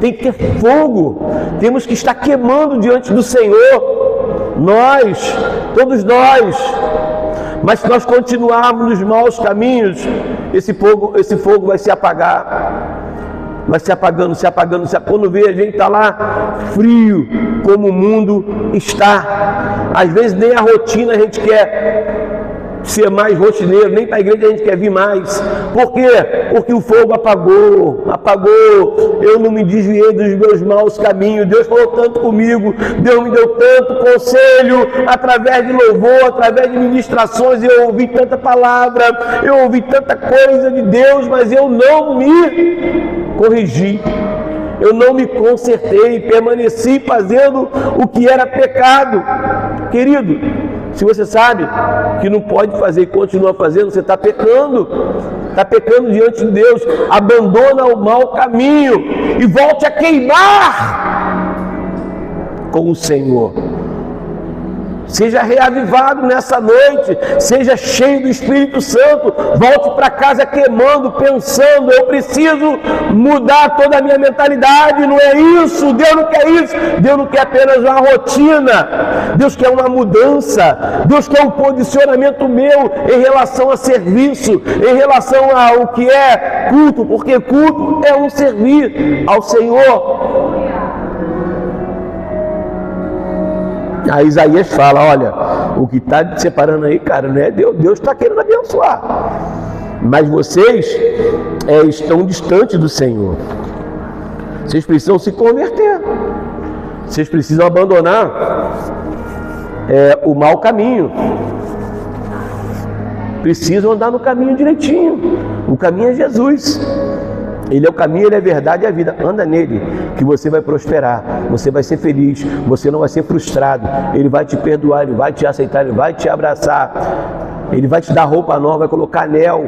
Tem que ter fogo, temos que estar queimando diante do Senhor. Nós, todos nós. Mas se nós continuarmos nos maus caminhos, esse fogo vai se apagar. Vai se apagando, se apagando, quando vê, a gente está lá frio, como o mundo está. Às vezes nem a rotina a gente quer ser mais rotineiro, nem para a igreja a gente quer vir mais. Por quê? Porque o fogo apagou. Eu não me desviei dos meus maus caminhos. Deus falou tanto comigo, Deus me deu tanto conselho, através de louvor, através de ministrações. Eu ouvi tanta palavra, eu ouvi tanta coisa de Deus, mas eu não me corrigi, eu não me consertei, permaneci fazendo o que era pecado. Querido, se você sabe que não pode fazer e continua fazendo, você está pecando diante de Deus. Abandona o mau caminho e volte a queimar com o Senhor. Seja reavivado nessa noite, seja cheio do Espírito Santo, volte para casa queimando, pensando: eu preciso mudar toda a minha mentalidade. Não é isso, Deus não quer isso. Deus não quer apenas uma rotina, Deus quer uma mudança, Deus quer um posicionamento meu em relação a serviço, em relação ao que é culto, porque culto é um servir ao Senhor. Aí Isaías fala: olha, o que está te separando aí, cara, não é Deus. Deus está querendo abençoar, mas vocês estão distantes do Senhor. Vocês precisam se converter, vocês precisam abandonar o mau caminho, precisam andar no caminho direitinho. O caminho é Jesus. Ele é o caminho, ele é a verdade e a vida. Anda nele, que você vai prosperar, você vai ser feliz, você não vai ser frustrado. Ele vai te perdoar, ele vai te aceitar, ele vai te abraçar. Ele vai te dar roupa nova, vai colocar anel,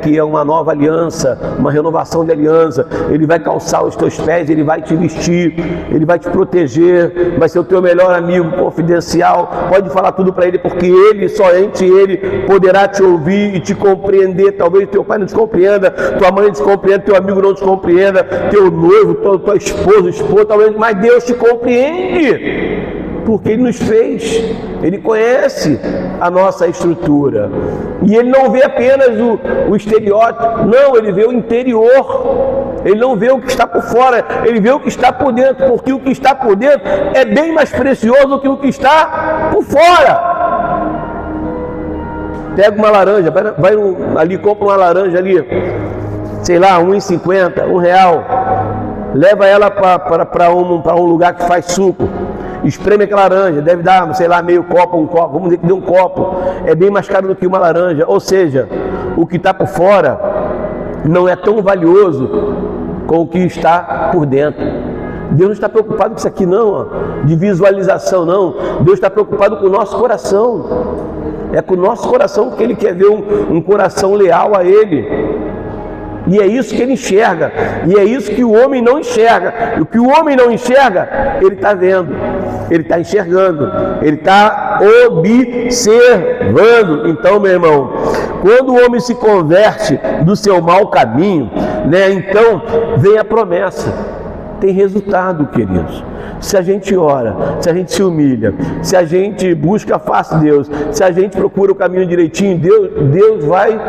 que é uma nova aliança, uma renovação de aliança. Ele vai calçar os teus pés, ele vai te vestir, ele vai te proteger, vai ser o teu melhor amigo confidencial. Pode falar tudo para ele, porque ele, somente ele, poderá te ouvir e te compreender. Talvez teu pai não te compreenda, tua mãe não te compreenda, teu amigo não te compreenda, teu noivo, tua esposa, talvez, mas Deus te compreende. Porque Ele nos fez, Ele conhece a nossa estrutura. E Ele não vê apenas o estereótipo, não, Ele vê o interior. Ele não vê o que está por fora, Ele vê o que está por dentro, porque o que está por dentro é bem mais precioso do que o que está por fora. Pega uma laranja, vai ali, compra uma laranja ali, sei lá, R$1,50, R$1, leva ela para um lugar que faz suco. Espreme aquela laranja, deve dar, sei lá, meio copo, um copo, vamos dizer que dê um copo, é bem mais caro do que uma laranja. Ou seja, o que está por fora não é tão valioso com o que está por dentro. Deus não está preocupado com isso aqui não, de visualização não. Deus está preocupado com o nosso coração. É com o nosso coração que Ele quer ver um coração leal a Ele. E é isso que Ele enxerga. E é isso que o homem não enxerga. E o que o homem não enxerga, ele está vendo. Ele está enxergando. Ele está observando. Então, meu irmão, quando o homem se converte do seu mau caminho, então vem a promessa. Tem resultado, queridos. Se a gente ora, se a gente se humilha, se a gente busca a face de Deus, se a gente procura o caminho direitinho, Deus vai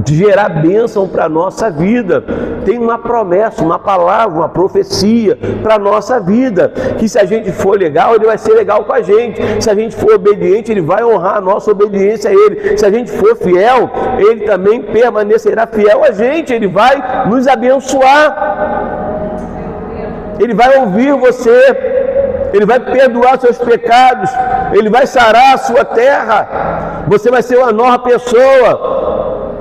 gerar bênção para a nossa vida. Tem uma promessa, uma palavra, uma profecia para a nossa vida, que se a gente for legal, Ele vai ser legal com a gente. Se a gente for obediente, Ele vai honrar a nossa obediência a Ele. Se a gente for fiel, Ele também permanecerá fiel a gente. Ele vai nos abençoar. Ele vai ouvir você, Ele vai perdoar seus pecados, Ele vai sarar a sua terra, você vai ser uma nova pessoa.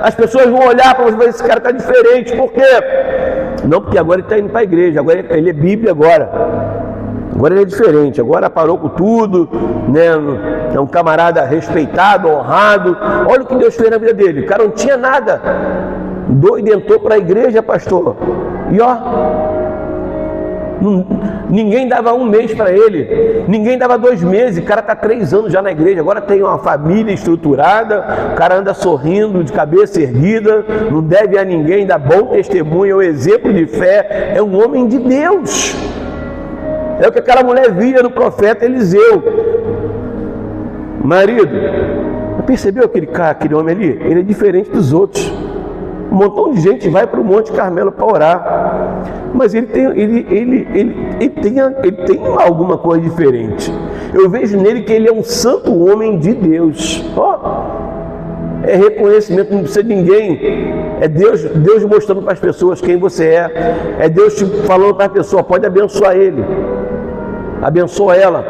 As pessoas vão olhar para você e falar, esse cara está diferente. Por quê? Não, porque agora ele está indo para a igreja, agora ele é Bíblia agora. Agora ele é diferente, agora parou com tudo, é um camarada respeitado, honrado. Olha o que Deus fez na vida dele, o cara não tinha nada, doido, entrou para a igreja, pastor, e ninguém dava 1 mês para ele, ninguém dava 2 meses, o cara está 3 anos já na igreja, agora tem uma família estruturada, o cara anda sorrindo, de cabeça erguida, não deve a ninguém, dá bom testemunho, é um exemplo de fé, é um homem de Deus. É o que aquela mulher via no profeta Eliseu. Marido, percebeu aquele homem ali? Ele é diferente dos outros. Um montão de gente vai para o Monte Carmelo para orar, mas ele tem alguma coisa diferente. Eu vejo nele que ele é um santo homem de Deus. É reconhecimento, não precisa de ninguém. É Deus mostrando para as pessoas quem você é. É Deus te falando para a pessoa, pode abençoar ele, abençoa ela,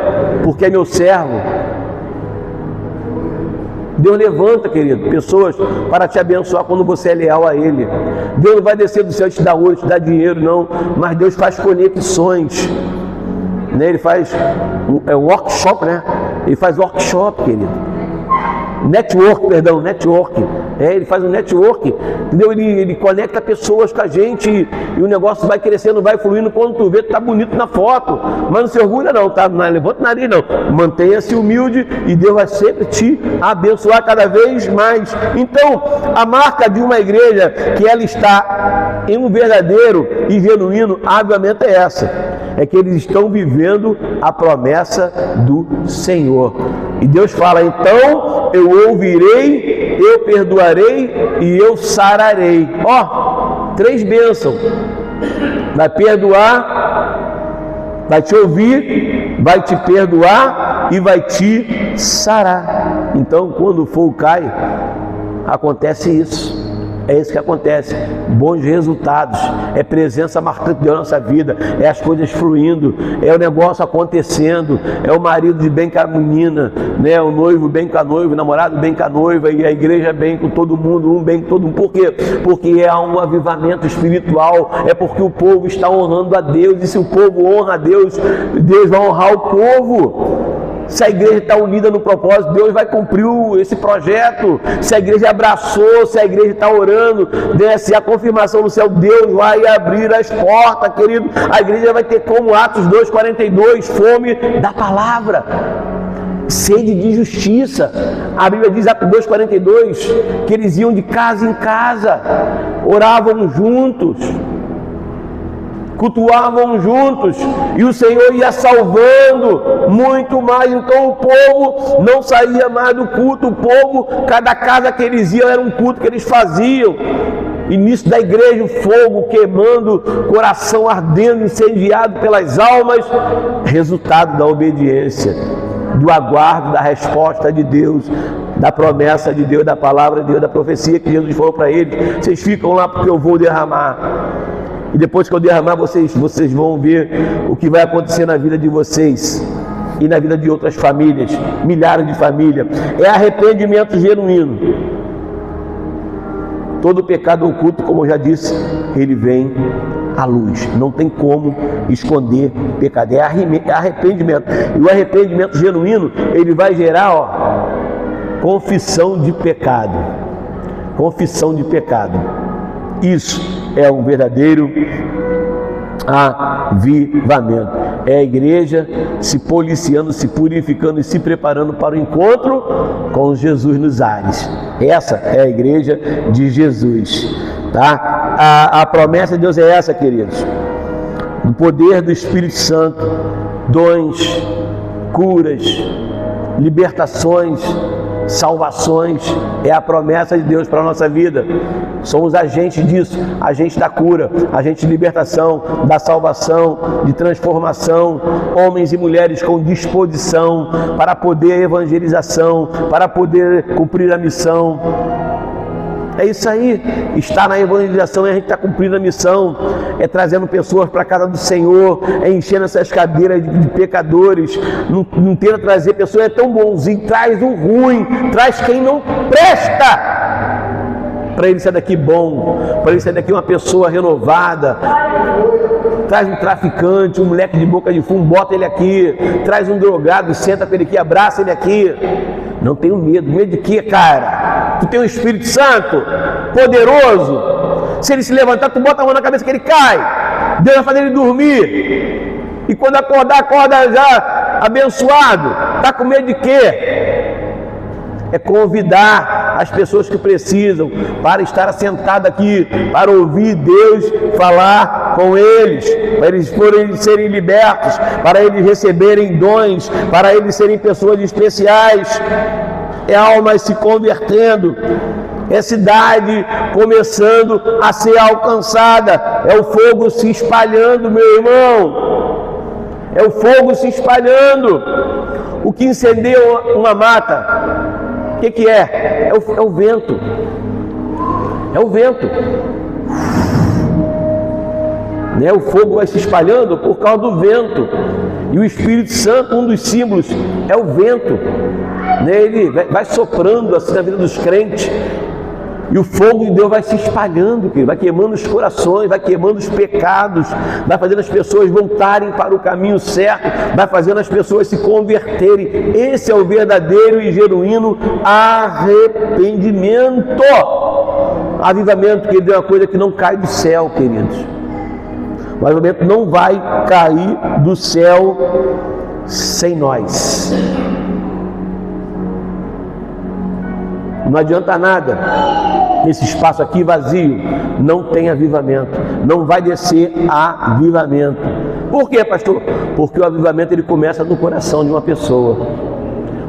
porque é meu servo. Deus levanta, querido, pessoas para te abençoar quando você é leal a Ele. Deus não vai descer do céu e te dar ouro, te dar dinheiro, não. Mas Deus faz conexões. Ele faz workshop, Ele faz workshop, querido. Network. Ele faz um network, entendeu? Ele conecta pessoas com a gente e o negócio vai crescendo, vai fluindo. Quando tu vê, tu tá bonito na foto, mas não se orgulha não, tá? Não levanta o nariz não, mantenha-se humilde e Deus vai sempre te abençoar cada vez mais. Então, a marca de uma igreja que ela está em um verdadeiro e genuíno avivamento é essa, é que eles estão vivendo a promessa do Senhor. E Deus fala, então eu ouvirei, eu perdoarei e eu sararei. 3 bênçãos. Vai perdoar, vai te ouvir, vai te perdoar e vai te sarar. Então, quando o fogo cai, acontece isso. É isso que acontece, bons resultados, é presença marcante da nossa vida, é as coisas fluindo, é o negócio acontecendo, é o marido de bem com a menina, o noivo bem com a noiva, o namorado bem com a noiva e a igreja bem com todo mundo, um bem com todo mundo. Por quê? Porque é um avivamento espiritual, é porque o povo está honrando a Deus, e se o povo honra a Deus, Deus vai honrar o povo. Se a igreja está unida no propósito, Deus vai cumprir esse projeto. Se a igreja abraçou, se a igreja está orando, se a confirmação do céu, Deus vai abrir as portas, querido. A igreja vai ter, como Atos 2,42, fome da palavra, sede de justiça. A Bíblia diz, Atos 2,42, que eles iam de casa em casa, oravam juntos, cultuavam juntos, e o Senhor ia salvando muito mais. Então o povo não saía mais do culto, o povo, cada casa que eles iam era um culto que eles faziam. Início da igreja, o fogo queimando, coração ardendo, incendiado pelas almas, resultado da obediência, do aguardo da resposta de Deus, da promessa de Deus, da palavra de Deus, da profecia que Jesus falou para eles: vocês ficam lá porque eu vou derramar. E depois que eu derramar, vocês vão ver o que vai acontecer na vida de vocês e na vida de outras famílias, milhares de famílias. É arrependimento genuíno. Todo pecado oculto, como eu já disse, ele vem à luz. Não tem como esconder pecado. É arrependimento. E o arrependimento genuíno, ele vai gerar confissão de pecado. Confissão de pecado. Isso é um verdadeiro avivamento. É a igreja se policiando, se purificando e se preparando para o encontro com Jesus nos ares. Essa é a igreja de Jesus, tá? A promessa de Deus é essa, queridos. O poder do Espírito Santo, dons, curas, libertações, salvações, é a promessa de Deus para a nossa vida. Somos agentes disso, agentes da cura, agentes de libertação, da salvação, de transformação, homens e mulheres com disposição para poder evangelização, para poder cumprir a missão. É isso aí, está na evangelização e a gente está cumprindo a missão, é trazendo pessoas para a casa do Senhor, é enchendo essas cadeiras de pecadores, não tenta trazer pessoas, é tão bonzinho, traz o ruim, traz quem não presta, para ele sair daqui bom, para ele sair daqui uma pessoa renovada. Traz um traficante, um moleque de boca de fumo, bota ele aqui, traz um drogado, senta com ele aqui, abraça ele aqui. Não tenho medo. Medo de quê, cara? Tu tem o Espírito Santo poderoso. Se ele se levantar, tu bota a mão na cabeça que ele cai. Deus vai fazer ele dormir. E quando acordar, acorda já abençoado. Tá com medo de quê? É convidar as pessoas que precisam para estar assentado aqui, para ouvir Deus falar com eles, para eles serem libertos, para eles receberem dons, para eles serem pessoas especiais. É almas se convertendo, é cidade começando a ser alcançada, é o fogo se espalhando, meu irmão, é o fogo se espalhando. O que incendeia uma mata, o que é? É o vento. É o vento. Né? O fogo vai se espalhando por causa do vento. E o Espírito Santo, um dos símbolos, é o vento. Né? Ele vai soprando assim na vida dos crentes. E o fogo de Deus vai se espalhando, vai queimando os corações, vai queimando os pecados, vai fazendo as pessoas voltarem para o caminho certo, vai fazendo as pessoas se converterem. Esse é o verdadeiro e genuíno arrependimento. Avivamento, querido, é uma coisa que não cai do céu, queridos. O avivamento não vai cair do céu sem nós. Não adianta nada. Esse espaço aqui vazio não tem avivamento, não vai descer avivamento. Por quê, pastor? Porque o avivamento ele começa no coração de uma pessoa.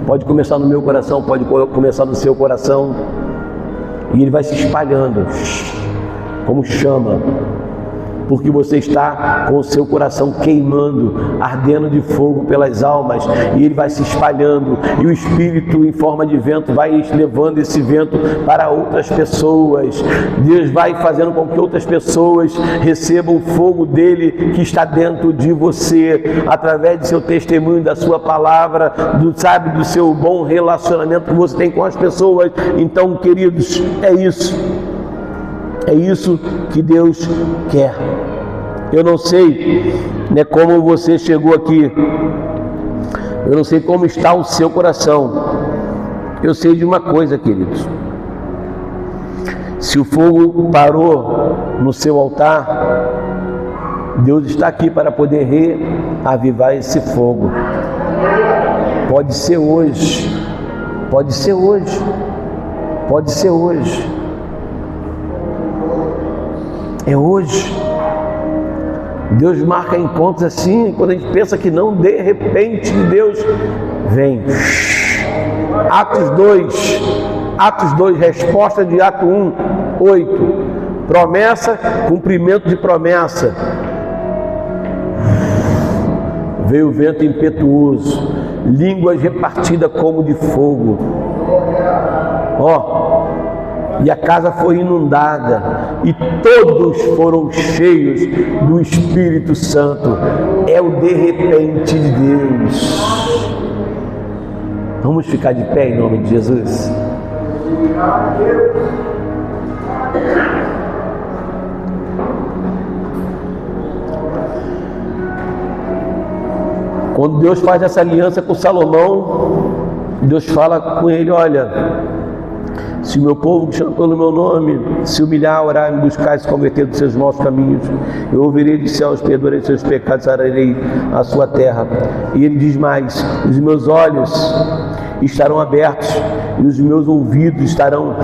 Pode começar no meu coração, pode começar no seu coração, e ele vai se espalhando como chama, porque você está com o seu coração queimando, ardendo de fogo pelas almas, e ele vai se espalhando, e o Espírito em forma de vento vai levando esse vento para outras pessoas. Deus vai fazendo com que outras pessoas recebam o fogo dele que está dentro de você, através do seu testemunho, da sua palavra, do seu bom relacionamento que você tem com as pessoas. Então, queridos, é isso. É isso que Deus quer. Eu não sei, né, como você chegou aqui. Eu não sei como está o seu coração. Eu sei de uma coisa, queridos. Se o fogo parou no seu altar, Deus está aqui para poder reavivar esse fogo. Pode ser hoje. Pode ser hoje. Pode ser hoje. É hoje. Deus marca encontros assim, quando a gente pensa que não, de repente Deus vem. Atos 2, resposta de Ato 1, 8. Promessa, cumprimento de promessa. Veio o vento impetuoso, línguas repartidas como de fogo. E a casa foi inundada, e todos foram cheios do Espírito Santo. É o de repente de Deus. Vamos ficar de pé em nome de Jesus. Quando Deus faz essa aliança com Salomão, Deus fala com ele: olha, se o meu povo que chama pelo meu nome se humilhar, orar, me buscar e se converter dos seus maus caminhos, eu ouvirei dos céus, perdoarei seus pecados, sararei a sua terra. E ele diz mais: os meus olhos estarão abertos e os meus ouvidos estarão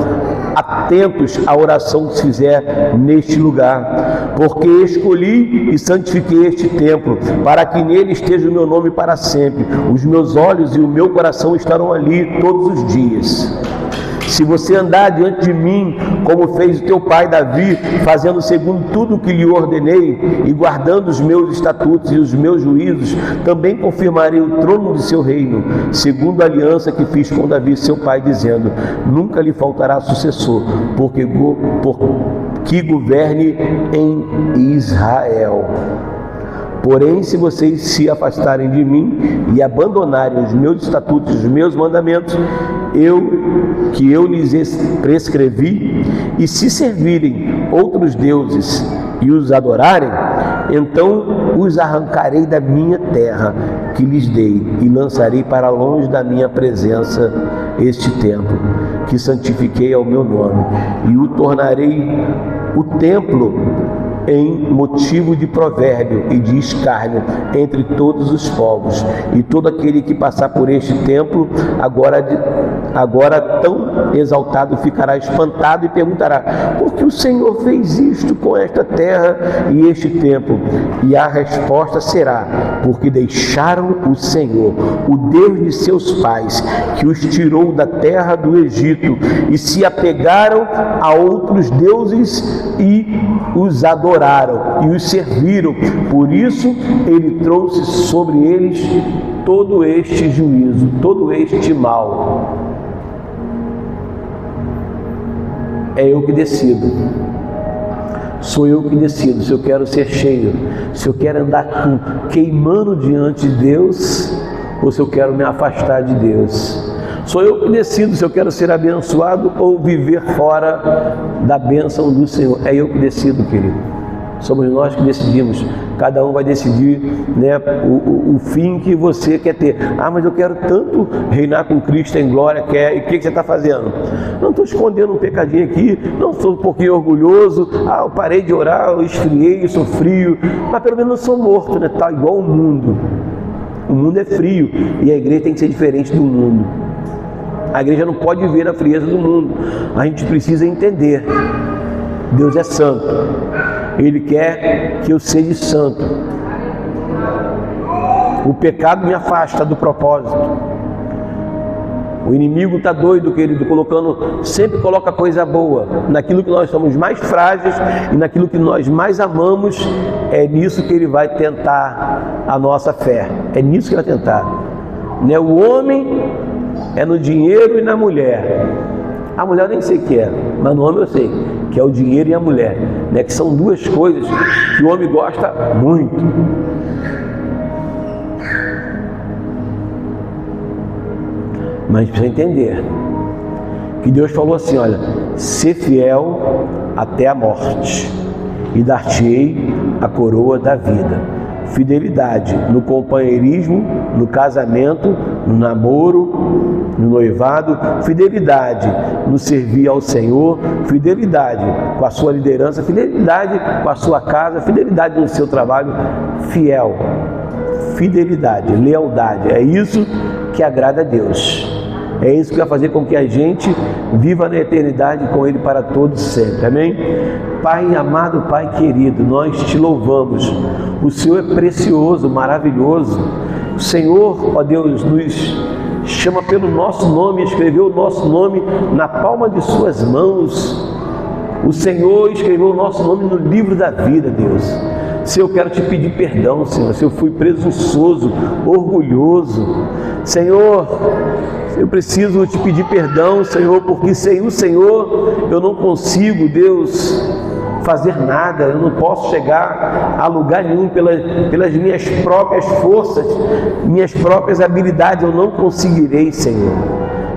atentos à oração que se fizer neste lugar, porque escolhi e santifiquei este templo, para que nele esteja o meu nome para sempre. Os meus olhos e o meu coração estarão ali todos os dias. Se você andar diante de mim, como fez o teu pai Davi, fazendo segundo tudo o que lhe ordenei, e guardando os meus estatutos e os meus juízos, também confirmarei o trono de seu reino, segundo a aliança que fiz com Davi, seu pai, dizendo: nunca lhe faltará sucessor, que governe em Israel. Porém, se vocês se afastarem de mim e abandonarem os meus estatutos e os meus mandamentos, que eu lhes prescrevi, e se servirem outros deuses e os adorarem, então os arrancarei da minha terra que lhes dei e lançarei para longe da minha presença este templo que santifiquei ao meu nome, e o tornarei o templo em motivo de provérbio e de escárnio entre todos os povos, e todo aquele que passar por este templo agora tão exaltado ficará espantado e perguntará: por que o Senhor fez isto com esta terra e este templo? E a resposta será: porque deixaram o Senhor, o Deus de seus pais, que os tirou da terra do Egito, e se apegaram a outros deuses e os adoraram e os serviram. Por isso ele trouxe sobre eles todo este juízo, todo este mal. É eu que decido. Sou eu que decido se eu quero ser cheio, se eu quero andar queimando diante de Deus, ou se eu quero me afastar de Deus. Sou eu que decido se eu quero ser abençoado ou viver fora da bênção do Senhor. É eu que decido, querido. Somos nós que decidimos. Cada um vai decidir, né, o fim que você quer ter. Ah, mas eu quero tanto reinar com Cristo em glória. E o que você está fazendo? Não estou escondendo um pecadinho aqui, não sou um pouquinho orgulhoso. Ah, eu parei de orar, eu esfriei, eu sou frio, mas pelo menos eu sou morto, né? Tá igual o mundo. O mundo é frio e a igreja tem que ser diferente do mundo. A igreja não pode viver na frieza do mundo. A gente precisa entender: Deus é santo. Ele quer que eu seja santo. O pecado me afasta do propósito. O inimigo está doido, querido, sempre coloca coisa boa. Naquilo que nós somos mais frágeis e naquilo que nós mais amamos, é nisso que ele vai tentar a nossa fé. É nisso que ele vai tentar. Né? O homem é no dinheiro e na mulher. A mulher eu nem sei o que é, mas no homem eu sei, que é o dinheiro e a mulher, né? Que são duas coisas que o homem gosta muito. Mas precisa entender que Deus falou assim: olha, ser fiel até a morte, e dar-te-ei a coroa da vida. Fidelidade no companheirismo, no casamento, no namoro, no noivado, fidelidade no servir ao Senhor, fidelidade com a sua liderança, fidelidade com a sua casa, fidelidade no seu trabalho. Fiel, fidelidade, lealdade, é isso que agrada a Deus. É isso que vai fazer com que a gente viva na eternidade com Ele para todos sempre. Amém? Pai amado, Pai querido, nós te louvamos. O Senhor é precioso, maravilhoso. O Senhor, ó Deus, nos chama pelo nosso nome, escreveu o nosso nome na palma de suas mãos. O Senhor escreveu o nosso nome no livro da vida, Deus. Senhor, eu quero te pedir perdão, Senhor, se eu fui presunçoso, orgulhoso. Senhor, eu preciso te pedir perdão, Senhor, porque sem o Senhor eu não consigo, Deus, fazer nada. Eu não posso chegar a lugar nenhum pelas minhas próprias forças, minhas próprias habilidades. Eu não conseguirei, Senhor.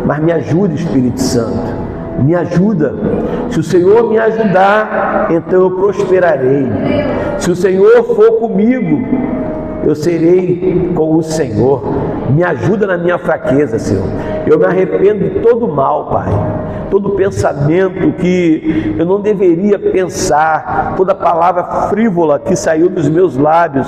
Mas me ajude, Espírito Santo. Me ajuda. Se o Senhor me ajudar, então eu prosperarei. Se o Senhor for comigo, eu serei com o Senhor. Me ajuda na minha fraqueza, Senhor. Eu me arrependo de todo mal, Pai. Todo pensamento que eu não deveria pensar, toda palavra frívola que saiu dos meus lábios.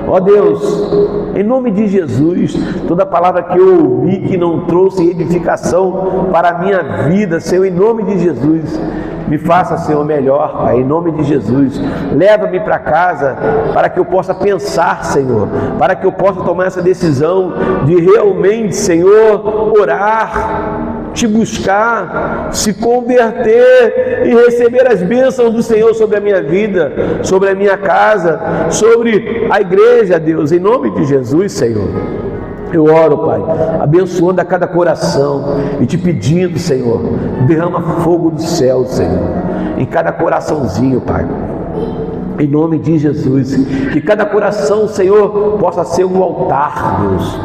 Ó Deus, em nome de Jesus, toda palavra que eu ouvi que não trouxe edificação para a minha vida, Senhor, em nome de Jesus, me faça, Senhor, melhor, Pai, em nome de Jesus. Leva-me para casa para que eu possa pensar, Senhor, para que eu possa tomar essa decisão de realmente, Senhor, orar, te buscar, se converter e receber as bênçãos do Senhor sobre a minha vida, sobre a minha casa, sobre a igreja, Deus, em nome de Jesus, Senhor. Eu oro, Pai, abençoando a cada coração e te pedindo, Senhor, derrama fogo do céu, Senhor, em cada coraçãozinho, Pai. Em nome de Jesus, que cada coração, Senhor, possa ser um altar, Deus.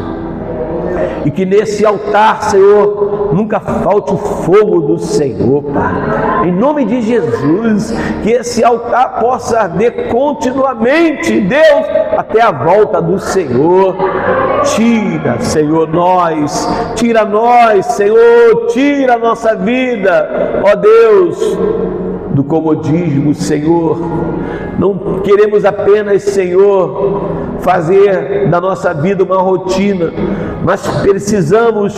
E que nesse altar, Senhor, nunca falte o fogo do Senhor, Pai. Em nome de Jesus, que esse altar possa arder continuamente, Deus, até a volta do Senhor. Tira, Senhor, tira nós, Senhor, tira a nossa vida, ó Deus, do comodismo, Senhor. Não queremos apenas, Senhor, fazer da nossa vida uma rotina, mas precisamos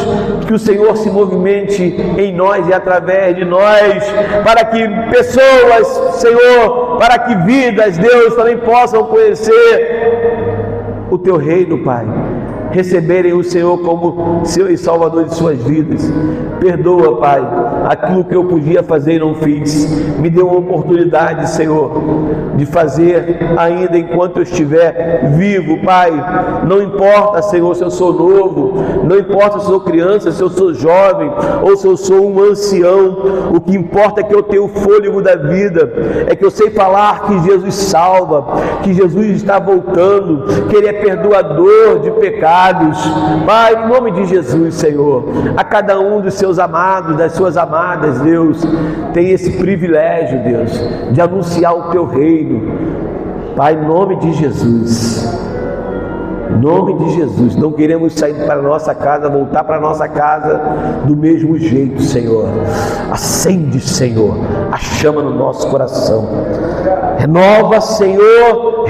que o Senhor se movimente em nós e através de nós, para que pessoas, Senhor, para que vidas, Deus, também possam conhecer o Teu reino, Pai, receberem o Senhor como Senhor e Salvador de suas vidas. Perdoa, Pai, aquilo que eu podia fazer e não fiz. Me dê uma oportunidade, Senhor, de fazer ainda enquanto eu estiver vivo, Pai. Não importa, Senhor, se eu sou novo, não importa se eu sou criança, se eu sou jovem ou se eu sou um ancião. O que importa é que eu tenho o fôlego da vida, é que eu sei falar que Jesus salva, que Jesus está voltando, que Ele é perdoador de pecados. Pai, em nome de Jesus, Senhor, a cada um dos seus amados, das suas amadas, Deus, tem esse privilégio, Deus, de anunciar o Teu reino. Pai, em nome de Jesus, em nome de Jesus, não queremos sair para a nossa casa, voltar para a nossa casa do mesmo jeito, Senhor. Acende, Senhor, a chama no nosso coração. Renova, Senhor,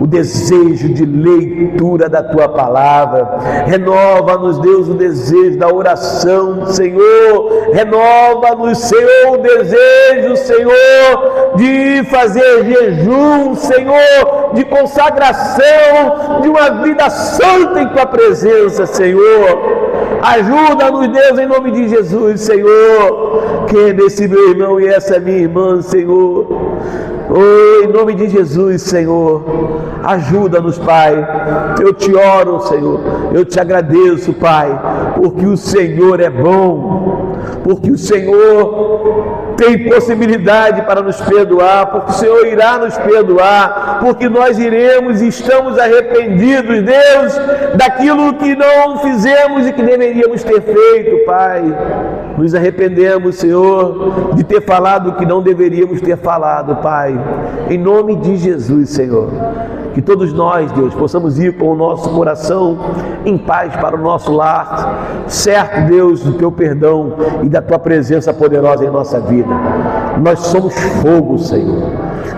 o desejo de leitura da Tua palavra. Renova-nos, Deus, o desejo da oração, Senhor. Renova-nos, Senhor, o desejo, Senhor, de fazer jejum, Senhor, de consagração, de uma vida santa em Tua presença, Senhor. Ajuda-nos, Deus, em nome de Jesus, Senhor. Quem é esse meu irmão e essa minha irmã, Senhor? Oh, em nome de Jesus, Senhor, ajuda-nos, Pai. Eu te oro, Senhor, eu te agradeço, Pai, porque o Senhor é bom, porque o Senhor tem possibilidade para nos perdoar, porque o Senhor irá nos perdoar, porque nós iremos e estamos arrependidos, Deus, daquilo que não fizemos e que deveríamos ter feito, Pai. Nos arrependemos, Senhor, de ter falado o que não deveríamos ter falado, Pai. Em nome de Jesus, Senhor, que todos nós, Deus, possamos ir com o nosso coração em paz para o nosso lar, certo, Deus, do Teu perdão e da Tua presença poderosa em nossa vida. Nós somos fogo, Senhor.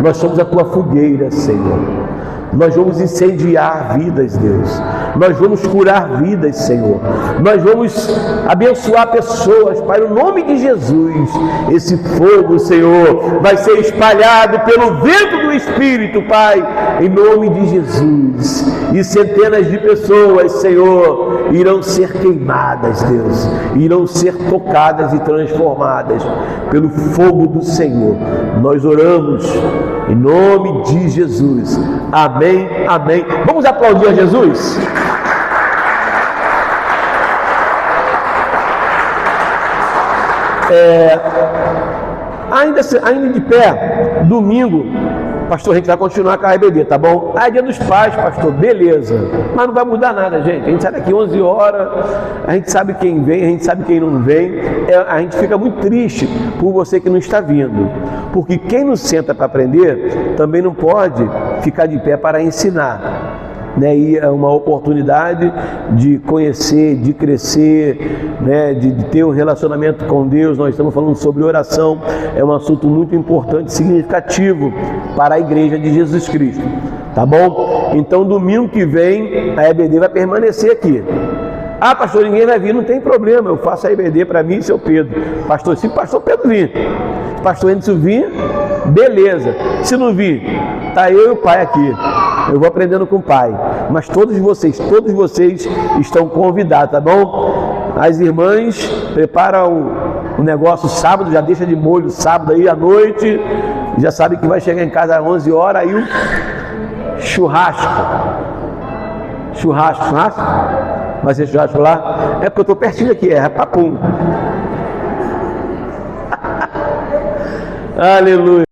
Nós somos a Tua fogueira, Senhor. Nós vamos incendiar vidas, Deus. Nós vamos curar vidas, Senhor. Nós vamos abençoar pessoas, Pai, no nome de Jesus. Esse fogo, Senhor, vai ser espalhado pelo vento do Espírito, Pai, em nome de Jesus. E centenas de pessoas, Senhor, irão ser queimadas, Deus. Irão ser tocadas e transformadas pelo fogo do Senhor. Nós oramos em nome de Jesus. Amém, amém. Vamos aplaudir a Jesus? Ainda de pé, domingo, pastor, a gente vai continuar com a RBD, tá bom? É dia dos pais, pastor, beleza. Mas não vai mudar nada, gente. A gente sai daqui 11 horas, a gente sabe quem vem, a gente sabe quem não vem. A gente fica muito triste por você que não está vindo. Porque quem não senta para aprender, também não pode ficar de pé para ensinar. né? E é uma oportunidade de conhecer, de crescer, né? De ter um relacionamento com Deus. Nós estamos falando sobre oração, é um assunto muito importante, significativo para a igreja de Jesus Cristo, tá bom? Então domingo que vem a EBD vai permanecer aqui. Ah, pastor, ninguém vai vir, não tem problema, eu faço a EBD para mim e seu Pedro. Pastor, se o pastor Pedro vir, se o pastor Anderson vir, beleza. Se não vir, tá eu e o pai aqui. Eu vou aprendendo com o pai. Mas todos vocês estão convidados, tá bom? As irmãs preparam o negócio sábado, já deixa de molho sábado aí à noite. Já sabe que vai chegar em casa às 11 horas, aí o churrasco. Churrasco. Vai ser churrasco lá? É porque eu estou pertinho aqui, é papum. Aleluia.